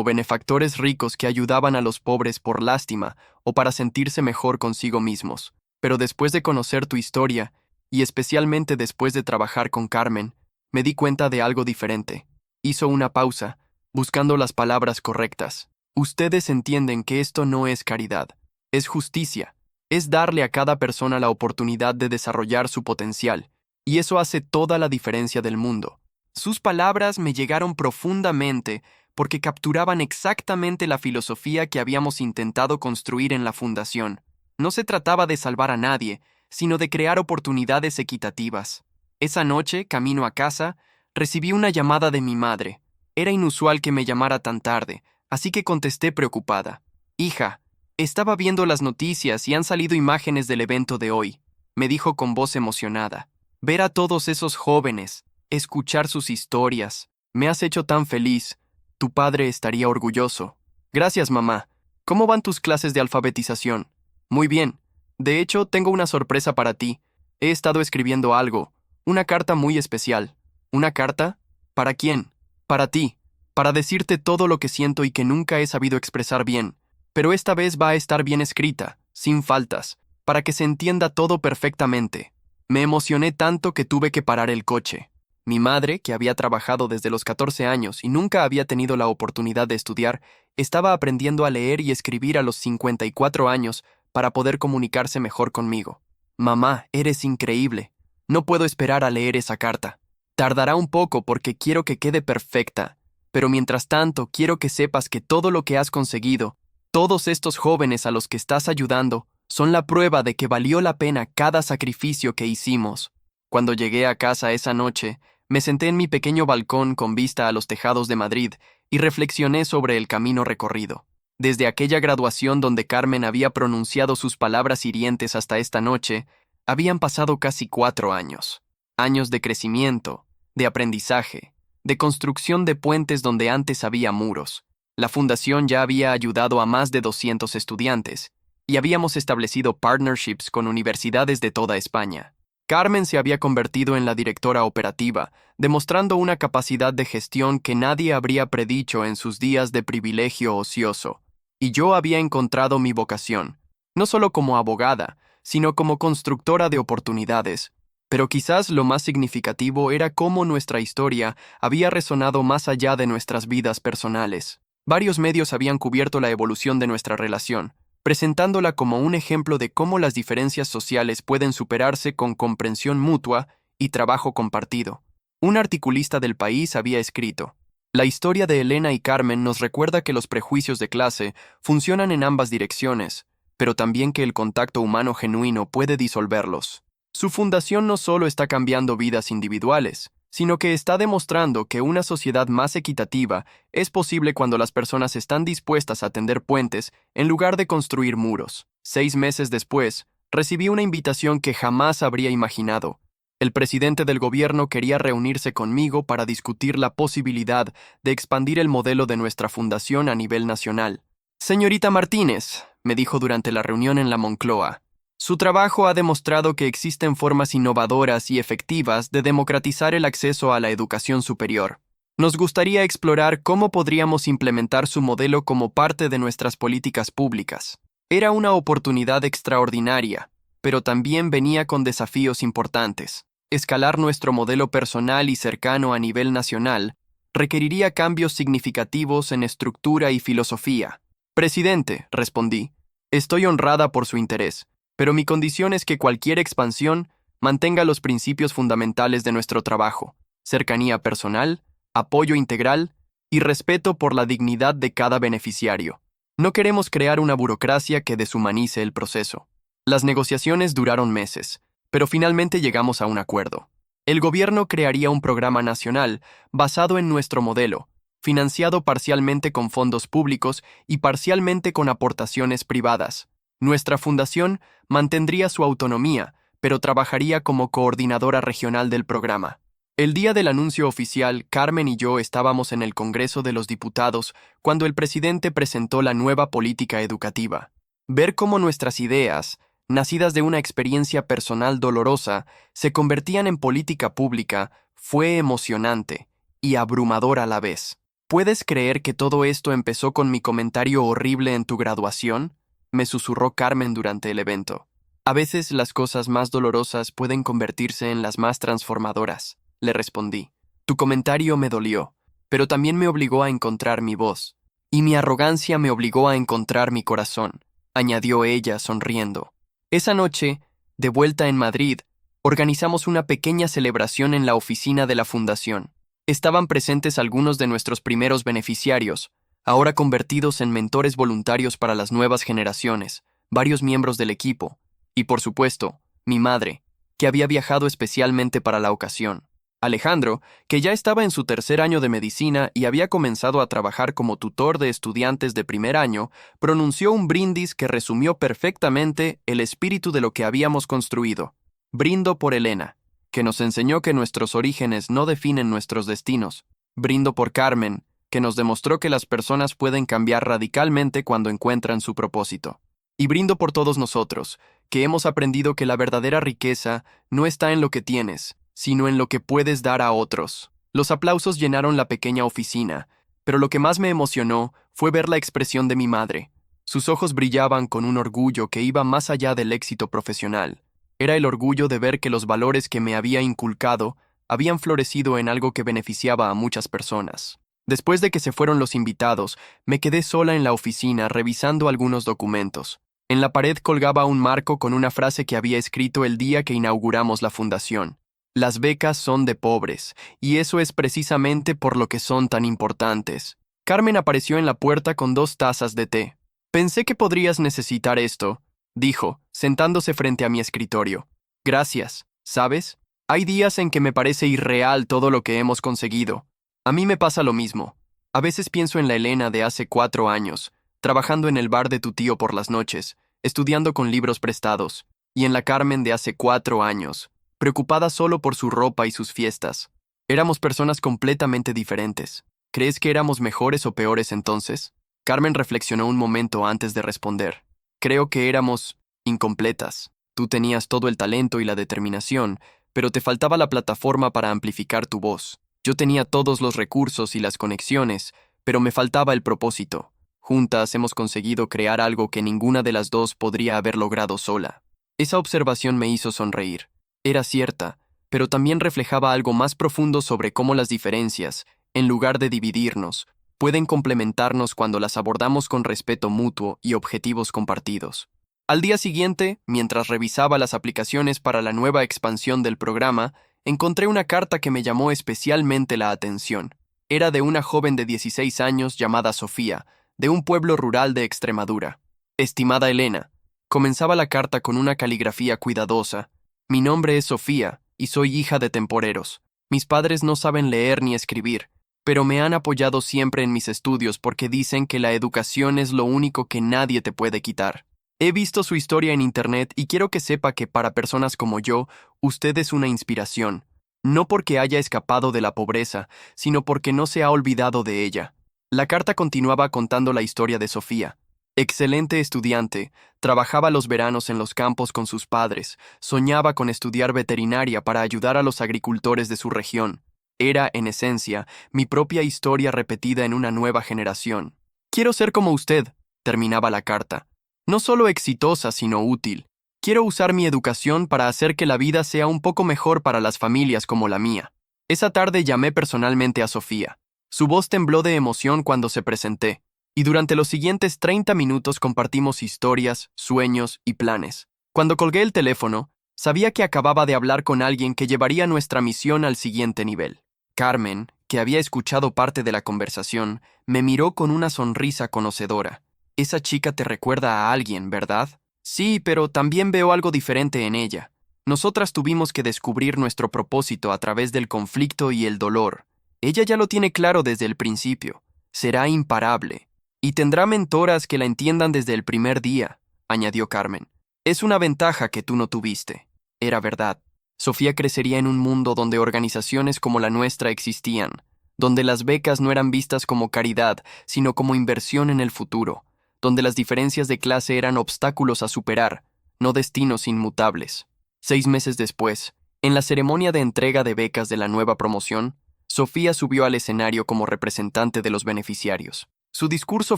benefactores ricos que ayudaban a los pobres por lástima o para sentirse mejor consigo mismos. Pero después de conocer tu historia, y especialmente después de trabajar con Carmen, me di cuenta de algo diferente. Hizo una pausa, buscando las palabras correctas. Ustedes entienden que esto no es caridad, es justicia, es darle a cada persona la oportunidad de desarrollar su potencial, y eso hace toda la diferencia del mundo. Sus palabras me llegaron profundamente porque capturaban exactamente la filosofía que habíamos intentado construir en la fundación. No se trataba de salvar a nadie, sino de crear oportunidades equitativas. Esa noche, camino a casa, recibí una llamada de mi madre. Era inusual que me llamara tan tarde, así que contesté preocupada. Hija, estaba viendo las noticias y han salido imágenes del evento de hoy, me dijo con voz emocionada. Ver a todos esos jóvenes, escuchar sus historias, me has hecho tan feliz. Tu padre estaría orgulloso. Gracias, mamá. ¿Cómo van tus clases de alfabetización? Muy bien. De hecho, tengo una sorpresa para ti. He estado escribiendo algo, una carta muy especial. ¿Una carta? ¿Para quién? Para ti. Para decirte todo lo que siento y que nunca he sabido expresar bien. Pero esta vez va a estar bien escrita, sin faltas, para que se entienda todo perfectamente. Me emocioné tanto que tuve que parar el coche. Mi madre, que había trabajado desde los 14 años y nunca había tenido la oportunidad de estudiar, estaba aprendiendo a leer y escribir a los 54 años para poder comunicarse mejor conmigo. Mamá, eres increíble. No puedo esperar a leer esa carta. Tardará un poco porque quiero que quede perfecta, pero mientras tanto quiero que sepas que todo lo que has conseguido, todos estos jóvenes a los que estás ayudando, son la prueba de que valió la pena cada sacrificio que hicimos. Cuando llegué a casa esa noche, me senté en mi pequeño balcón con vista a los tejados de Madrid y reflexioné sobre el camino recorrido. Desde aquella graduación donde Carmen había pronunciado sus palabras hirientes hasta esta noche, habían pasado casi 4 años. Años de crecimiento, de aprendizaje, de construcción de puentes donde antes había muros. La fundación ya había ayudado a más de 200 estudiantes y habíamos establecido partnerships con universidades de toda España. Carmen se había convertido en la directora operativa, demostrando una capacidad de gestión que nadie habría predicho en sus días de privilegio ocioso. Y yo había encontrado mi vocación, no solo como abogada, sino como constructora de oportunidades. Pero quizás lo más significativo era cómo nuestra historia había resonado más allá de nuestras vidas personales. Varios medios habían cubierto la evolución de nuestra relación, presentándola como un ejemplo de cómo las diferencias sociales pueden superarse con comprensión mutua y trabajo compartido. Un articulista del País había escrito: la historia de Elena y Carmen nos recuerda que los prejuicios de clase funcionan en ambas direcciones, pero también que el contacto humano genuino puede disolverlos. Su fundación no solo está cambiando vidas individuales, sino que está demostrando que una sociedad más equitativa es posible cuando las personas están dispuestas a tender puentes en lugar de construir muros. 6 meses después, recibí una invitación que jamás habría imaginado. El presidente del gobierno quería reunirse conmigo para discutir la posibilidad de expandir el modelo de nuestra fundación a nivel nacional. Señorita Martínez, me dijo durante la reunión en la Moncloa, su trabajo ha demostrado que existen formas innovadoras y efectivas de democratizar el acceso a la educación superior. Nos gustaría explorar cómo podríamos implementar su modelo como parte de nuestras políticas públicas. Era una oportunidad extraordinaria, pero también venía con desafíos importantes. Escalar nuestro modelo personal y cercano a nivel nacional requeriría cambios significativos en estructura y filosofía. Presidente, respondí, estoy honrada por su interés, pero mi condición es que cualquier expansión mantenga los principios fundamentales de nuestro trabajo: cercanía personal, apoyo integral y respeto por la dignidad de cada beneficiario. No queremos crear una burocracia que deshumanice el proceso. Las negociaciones duraron meses, pero finalmente llegamos a un acuerdo. El gobierno crearía un programa nacional basado en nuestro modelo, financiado parcialmente con fondos públicos y parcialmente con aportaciones privadas. Nuestra fundación mantendría su autonomía, pero trabajaría como coordinadora regional del programa. El día del anuncio oficial, Carmen y yo estábamos en el Congreso de los Diputados cuando el presidente presentó la nueva política educativa. Ver cómo nuestras ideas, nacidas de una experiencia personal dolorosa, se convertían en política pública, fue emocionante y abrumador a la vez. ¿Puedes creer que todo esto empezó con mi comentario horrible en tu graduación?, me susurró Carmen durante el evento. A veces las cosas más dolorosas pueden convertirse en las más transformadoras, le respondí. Tu comentario me dolió, pero también me obligó a encontrar mi voz. Y mi arrogancia me obligó a encontrar mi corazón, añadió ella sonriendo. Esa noche, de vuelta en Madrid, organizamos una pequeña celebración en la oficina de la fundación. Estaban presentes algunos de nuestros primeros beneficiarios, ahora convertidos en mentores voluntarios para las nuevas generaciones, varios miembros del equipo, y por supuesto, mi madre, que había viajado especialmente para la ocasión. Alejandro, que ya estaba en su tercer año de medicina y había comenzado a trabajar como tutor de estudiantes de primer año, pronunció un brindis que resumió perfectamente el espíritu de lo que habíamos construido. Brindo por Elena, que nos enseñó que nuestros orígenes no definen nuestros destinos. Brindo por Carmen, que nos demostró que las personas pueden cambiar radicalmente cuando encuentran su propósito. Y brindo por todos nosotros, que hemos aprendido que la verdadera riqueza no está en lo que tienes, sino en lo que puedes dar a otros. Los aplausos llenaron la pequeña oficina, pero lo que más me emocionó fue ver la expresión de mi madre. Sus ojos brillaban con un orgullo que iba más allá del éxito profesional. Era el orgullo de ver que los valores que me había inculcado habían florecido en algo que beneficiaba a muchas personas. Después de que se fueron los invitados, me quedé sola en la oficina revisando algunos documentos. En la pared colgaba un marco con una frase que había escrito el día que inauguramos la fundación. Las becas son de pobres, y eso es precisamente por lo que son tan importantes. Carmen apareció en la puerta con 2 tazas de té. Pensé que podrías necesitar esto, dijo, sentándose frente a mi escritorio. Gracias, ¿sabes? Hay días en que me parece irreal todo lo que hemos conseguido. A mí me pasa lo mismo. A veces pienso en la Elena de hace 4 años, trabajando en el bar de tu tío por las noches, estudiando con libros prestados, y en la Carmen de hace 4 años, preocupada solo por su ropa y sus fiestas. Éramos personas completamente diferentes. ¿Crees que éramos mejores o peores entonces? Carmen reflexionó un momento antes de responder. Creo que éramos incompletas. Tú tenías todo el talento y la determinación, pero te faltaba la plataforma para amplificar tu voz. Yo tenía todos los recursos y las conexiones, pero me faltaba el propósito. Juntas hemos conseguido crear algo que ninguna de las dos podría haber logrado sola. Esa observación me hizo sonreír. Era cierta, pero también reflejaba algo más profundo sobre cómo las diferencias, en lugar de dividirnos, pueden complementarnos cuando las abordamos con respeto mutuo y objetivos compartidos. Al día siguiente, mientras revisaba las aplicaciones para la nueva expansión del programa, encontré una carta que me llamó especialmente la atención. Era de una joven de 16 años llamada Sofía, de un pueblo rural de Extremadura. Estimada Elena, comenzaba la carta con una caligrafía cuidadosa. Mi nombre es Sofía, y soy hija de temporeros. Mis padres no saben leer ni escribir, pero me han apoyado siempre en mis estudios porque dicen que la educación es lo único que nadie te puede quitar. He visto su historia en internet y quiero que sepa que para personas como yo, usted es una inspiración. No porque haya escapado de la pobreza, sino porque no se ha olvidado de ella. La carta continuaba contando la historia de Sofía. Excelente estudiante, trabajaba los veranos en los campos con sus padres, soñaba con estudiar veterinaria para ayudar a los agricultores de su región. Era, en esencia, mi propia historia repetida en una nueva generación. Quiero ser como usted, terminaba la carta. No solo exitosa, sino útil. Quiero usar mi educación para hacer que la vida sea un poco mejor para las familias como la mía. Esa tarde llamé personalmente a Sofía. Su voz tembló de emoción cuando se presenté, y durante los siguientes 30 minutos compartimos historias, sueños y planes. Cuando colgué el teléfono, sabía que acababa de hablar con alguien que llevaría nuestra misión al siguiente nivel. Carmen, que había escuchado parte de la conversación, me miró con una sonrisa conocedora. Esa chica te recuerda a alguien, ¿verdad? Sí, pero también veo algo diferente en ella. Nosotras tuvimos que descubrir nuestro propósito a través del conflicto y el dolor. Ella ya lo tiene claro desde el principio. Será imparable. Y tendrá mentoras que la entiendan desde el primer día, añadió Carmen. Es una ventaja que tú no tuviste. Era verdad. Sofía crecería en un mundo donde organizaciones como la nuestra existían, donde las becas no eran vistas como caridad, sino como inversión en el futuro, donde las diferencias de clase eran obstáculos a superar, no destinos inmutables. 6 meses después, en la ceremonia de entrega de becas de la nueva promoción, Sofía subió al escenario como representante de los beneficiarios. Su discurso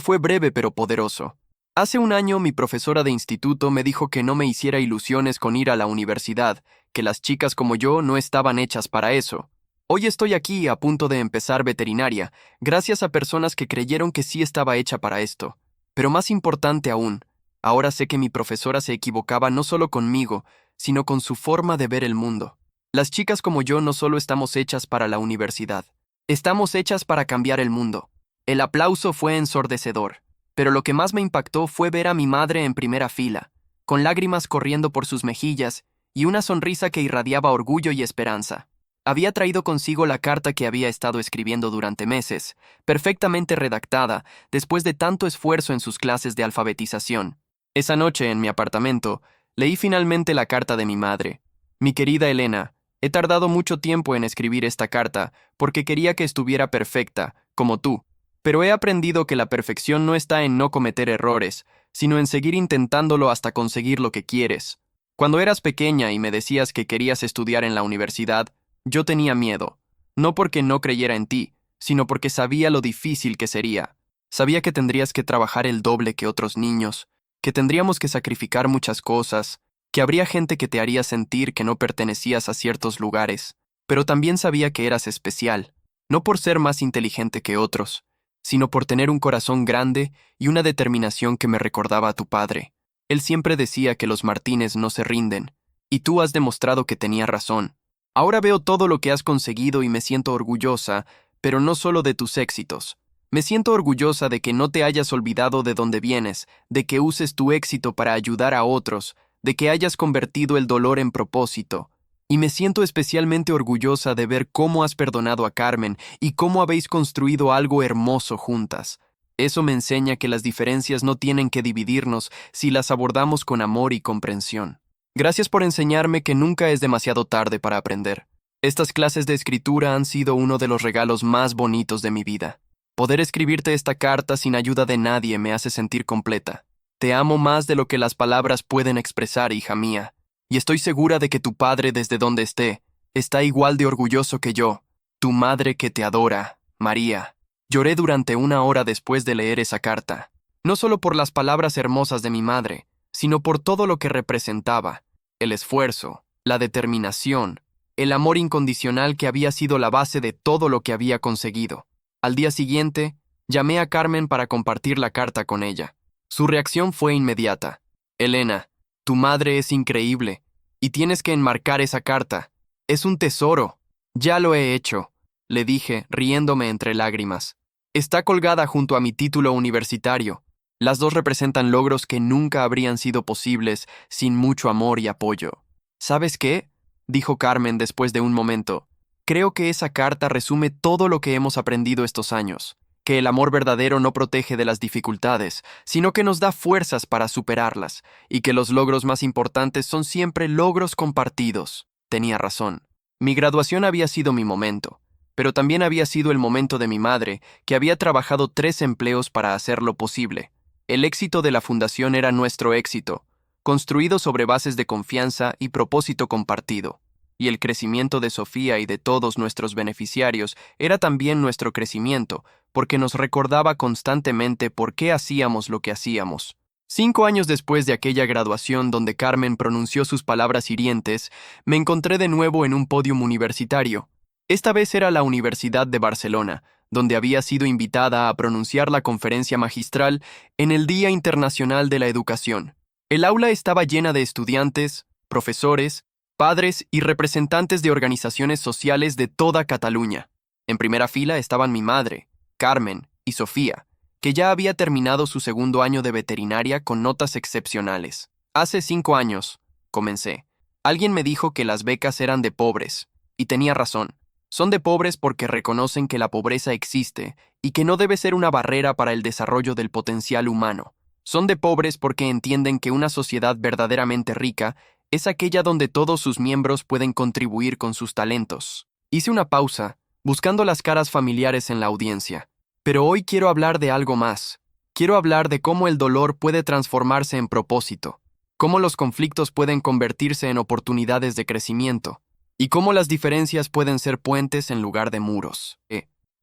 fue breve pero poderoso. Hace un año mi profesora de instituto me dijo que no me hiciera ilusiones con ir a la universidad, que las chicas como yo no estaban hechas para eso. Hoy estoy aquí a punto de empezar veterinaria, gracias a personas que creyeron que sí estaba hecha para esto. Pero más importante aún, ahora sé que mi profesora se equivocaba no solo conmigo, sino con su forma de ver el mundo. Las chicas como yo no solo estamos hechas para la universidad, estamos hechas para cambiar el mundo. El aplauso fue ensordecedor, pero lo que más me impactó fue ver a mi madre en primera fila, con lágrimas corriendo por sus mejillas y una sonrisa que irradiaba orgullo y esperanza. Había traído consigo la carta que había estado escribiendo durante meses, perfectamente redactada, después de tanto esfuerzo en sus clases de alfabetización. Esa noche, en mi apartamento, leí finalmente la carta de mi madre. Mi querida Elena, he tardado mucho tiempo en escribir esta carta porque quería que estuviera perfecta, como tú, pero he aprendido que la perfección no está en no cometer errores, sino en seguir intentándolo hasta conseguir lo que quieres. Cuando eras pequeña y me decías que querías estudiar en la universidad, yo tenía miedo, no porque no creyera en ti, sino porque sabía lo difícil que sería. Sabía que tendrías que trabajar el doble que otros niños, que tendríamos que sacrificar muchas cosas, que habría gente que te haría sentir que no pertenecías a ciertos lugares, pero también sabía que eras especial, no por ser más inteligente que otros, sino por tener un corazón grande y una determinación que me recordaba a tu padre. Él siempre decía que los Martínez no se rinden, y tú has demostrado que tenía razón. Ahora veo todo lo que has conseguido y me siento orgullosa, pero no solo de tus éxitos. Me siento orgullosa de que no te hayas olvidado de dónde vienes, de que uses tu éxito para ayudar a otros, de que hayas convertido el dolor en propósito. Y me siento especialmente orgullosa de ver cómo has perdonado a Carmen y cómo habéis construido algo hermoso juntas. Eso me enseña que las diferencias no tienen que dividirnos si las abordamos con amor y comprensión. Gracias por enseñarme que nunca es demasiado tarde para aprender. Estas clases de escritura han sido uno de los regalos más bonitos de mi vida. Poder escribirte esta carta sin ayuda de nadie me hace sentir completa. Te amo más de lo que las palabras pueden expresar, hija mía. Y estoy segura de que tu padre, desde donde esté, está igual de orgulloso que yo. Tu madre que te adora, María. Lloré durante 1 hora después de leer esa carta. No solo por las palabras hermosas de mi madre, sino por todo lo que representaba. El esfuerzo, la determinación, el amor incondicional que había sido la base de todo lo que había conseguido. Al día siguiente, llamé a Carmen para compartir la carta con ella. Su reacción fue inmediata. Elena, tu madre es increíble, y tienes que enmarcar esa carta. Es un tesoro. Ya lo he hecho, le dije, riéndome entre lágrimas. Está colgada junto a mi título universitario. Las dos representan logros que nunca habrían sido posibles sin mucho amor y apoyo. ¿Sabes qué?, dijo Carmen después de un momento. Creo que esa carta resume todo lo que hemos aprendido estos años. Que el amor verdadero no protege de las dificultades, sino que nos da fuerzas para superarlas, y que los logros más importantes son siempre logros compartidos. Tenía razón. Mi graduación había sido mi momento, pero también había sido el momento de mi madre, que había trabajado 3 empleos para hacerlo posible. El éxito de la fundación era nuestro éxito, construido sobre bases de confianza y propósito compartido. Y el crecimiento de Sofía y de todos nuestros beneficiarios era también nuestro crecimiento, porque nos recordaba constantemente por qué hacíamos lo que hacíamos. 5 años después de aquella graduación donde Carmen pronunció sus palabras hirientes, me encontré de nuevo en un pódium universitario. Esta vez era la Universidad de Barcelona, donde había sido invitada a pronunciar la conferencia magistral en el Día Internacional de la Educación. El aula estaba llena de estudiantes, profesores, padres y representantes de organizaciones sociales de toda Cataluña. En primera fila estaban mi madre, Carmen y Sofía, que ya había terminado su 2.º año de veterinaria con notas excepcionales. Hace 5 años, comencé. Alguien me dijo que las becas eran de pobres, y tenía razón. Son de pobres porque reconocen que la pobreza existe y que no debe ser una barrera para el desarrollo del potencial humano. Son de pobres porque entienden que una sociedad verdaderamente rica es aquella donde todos sus miembros pueden contribuir con sus talentos. Hice una pausa, buscando las caras familiares en la audiencia. Pero hoy quiero hablar de algo más. Quiero hablar de cómo el dolor puede transformarse en propósito, cómo los conflictos pueden convertirse en oportunidades de crecimiento, y cómo las diferencias pueden ser puentes en lugar de muros.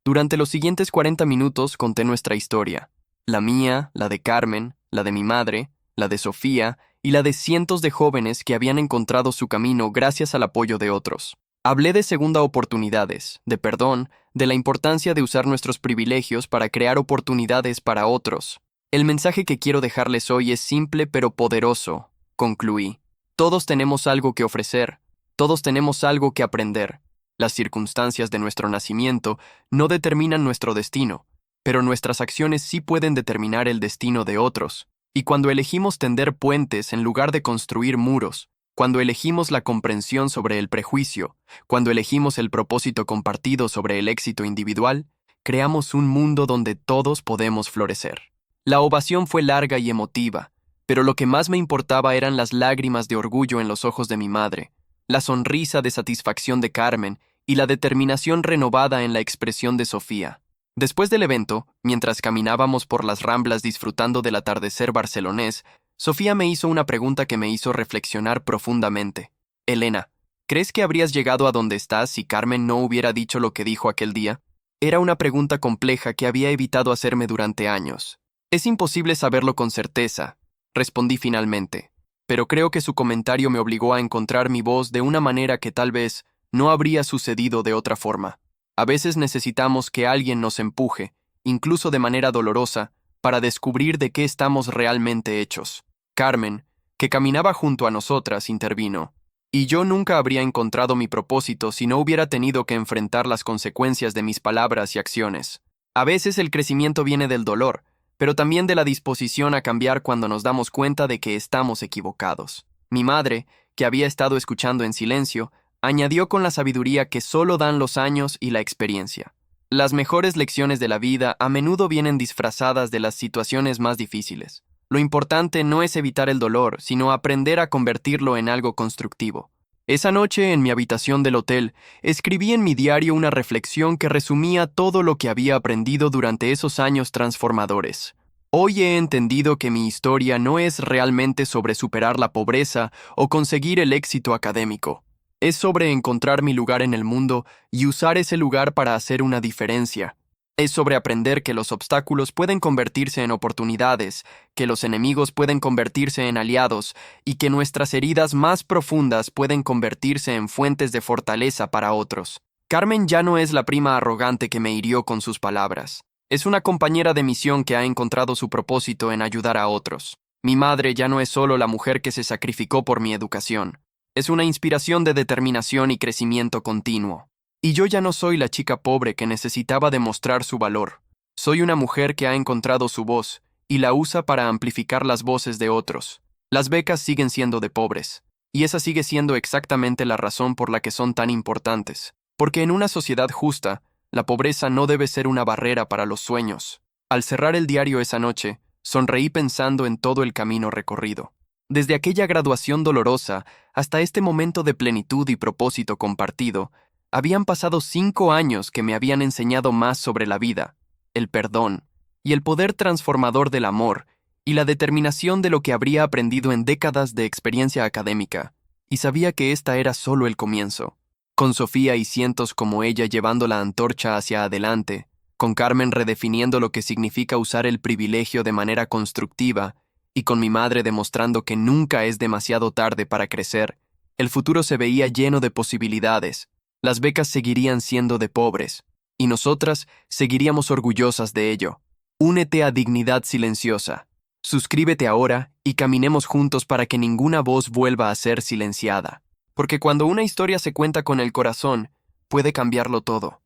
Durante los siguientes 40 minutos conté nuestra historia, la mía, la de Carmen, la de mi madre, la de Sofía y la de cientos de jóvenes que habían encontrado su camino gracias al apoyo de otros. Hablé de segunda oportunidades, de perdón, de la importancia de usar nuestros privilegios para crear oportunidades para otros. El mensaje que quiero dejarles hoy es simple pero poderoso, concluí. Todos tenemos algo que ofrecer, todos tenemos algo que aprender. Las circunstancias de nuestro nacimiento no determinan nuestro destino, pero nuestras acciones sí pueden determinar el destino de otros. Y cuando elegimos tender puentes en lugar de construir muros, cuando elegimos la comprensión sobre el prejuicio, cuando elegimos el propósito compartido sobre el éxito individual, creamos un mundo donde todos podemos florecer. La ovación fue larga y emotiva, pero lo que más me importaba eran las lágrimas de orgullo en los ojos de mi madre, la sonrisa de satisfacción de Carmen y la determinación renovada en la expresión de Sofía. Después del evento, mientras caminábamos por las Ramblas disfrutando del atardecer barcelonés, Sofía me hizo una pregunta que me hizo reflexionar profundamente. Elena, ¿crees que habrías llegado a donde estás si Carmen no hubiera dicho lo que dijo aquel día? Era una pregunta compleja que había evitado hacerme durante años. Es imposible saberlo con certeza, respondí finalmente, pero creo que su comentario me obligó a encontrar mi voz de una manera que tal vez no habría sucedido de otra forma. A veces necesitamos que alguien nos empuje, incluso de manera dolorosa, para descubrir de qué estamos realmente hechos. Carmen, que caminaba junto a nosotras, intervino. Y yo nunca habría encontrado mi propósito si no hubiera tenido que enfrentar las consecuencias de mis palabras y acciones. A veces el crecimiento viene del dolor, pero también de la disposición a cambiar cuando nos damos cuenta de que estamos equivocados. Mi madre, que había estado escuchando en silencio, añadió con la sabiduría que solo dan los años y la experiencia. Las mejores lecciones de la vida a menudo vienen disfrazadas de las situaciones más difíciles. Lo importante no es evitar el dolor, sino aprender a convertirlo en algo constructivo. Esa noche, en mi habitación del hotel, escribí en mi diario una reflexión que resumía todo lo que había aprendido durante esos años transformadores. Hoy he entendido que mi historia no es realmente sobre superar la pobreza o conseguir el éxito académico. Es sobre encontrar mi lugar en el mundo y usar ese lugar para hacer una diferencia. Es sobre aprender que los obstáculos pueden convertirse en oportunidades, que los enemigos pueden convertirse en aliados y que nuestras heridas más profundas pueden convertirse en fuentes de fortaleza para otros. Carmen ya no es la prima arrogante que me hirió con sus palabras. Es una compañera de misión que ha encontrado su propósito en ayudar a otros. Mi madre ya no es solo la mujer que se sacrificó por mi educación. Es una inspiración de determinación y crecimiento continuo. Y yo ya no soy la chica pobre que necesitaba demostrar su valor. Soy una mujer que ha encontrado su voz y la usa para amplificar las voces de otros. Las becas siguen siendo de pobres, y esa sigue siendo exactamente la razón por la que son tan importantes. Porque en una sociedad justa, la pobreza no debe ser una barrera para los sueños. Al cerrar el diario esa noche, sonreí pensando en todo el camino recorrido. Desde aquella graduación dolorosa hasta este momento de plenitud y propósito compartido, habían pasado 5 años que me habían enseñado más sobre la vida, el perdón y el poder transformador del amor y la determinación de lo que habría aprendido en décadas de experiencia académica, y sabía que esta era solo el comienzo. Con Sofía y cientos como ella llevando la antorcha hacia adelante, con Carmen redefiniendo lo que significa usar el privilegio de manera constructiva, y con mi madre demostrando que nunca es demasiado tarde para crecer, el futuro se veía lleno de posibilidades. Las becas seguirían siendo de pobres, y nosotras seguiríamos orgullosas de ello. Únete a Dignidad Silenciosa. Suscríbete ahora y caminemos juntos para que ninguna voz vuelva a ser silenciada. Porque cuando una historia se cuenta con el corazón, puede cambiarlo todo.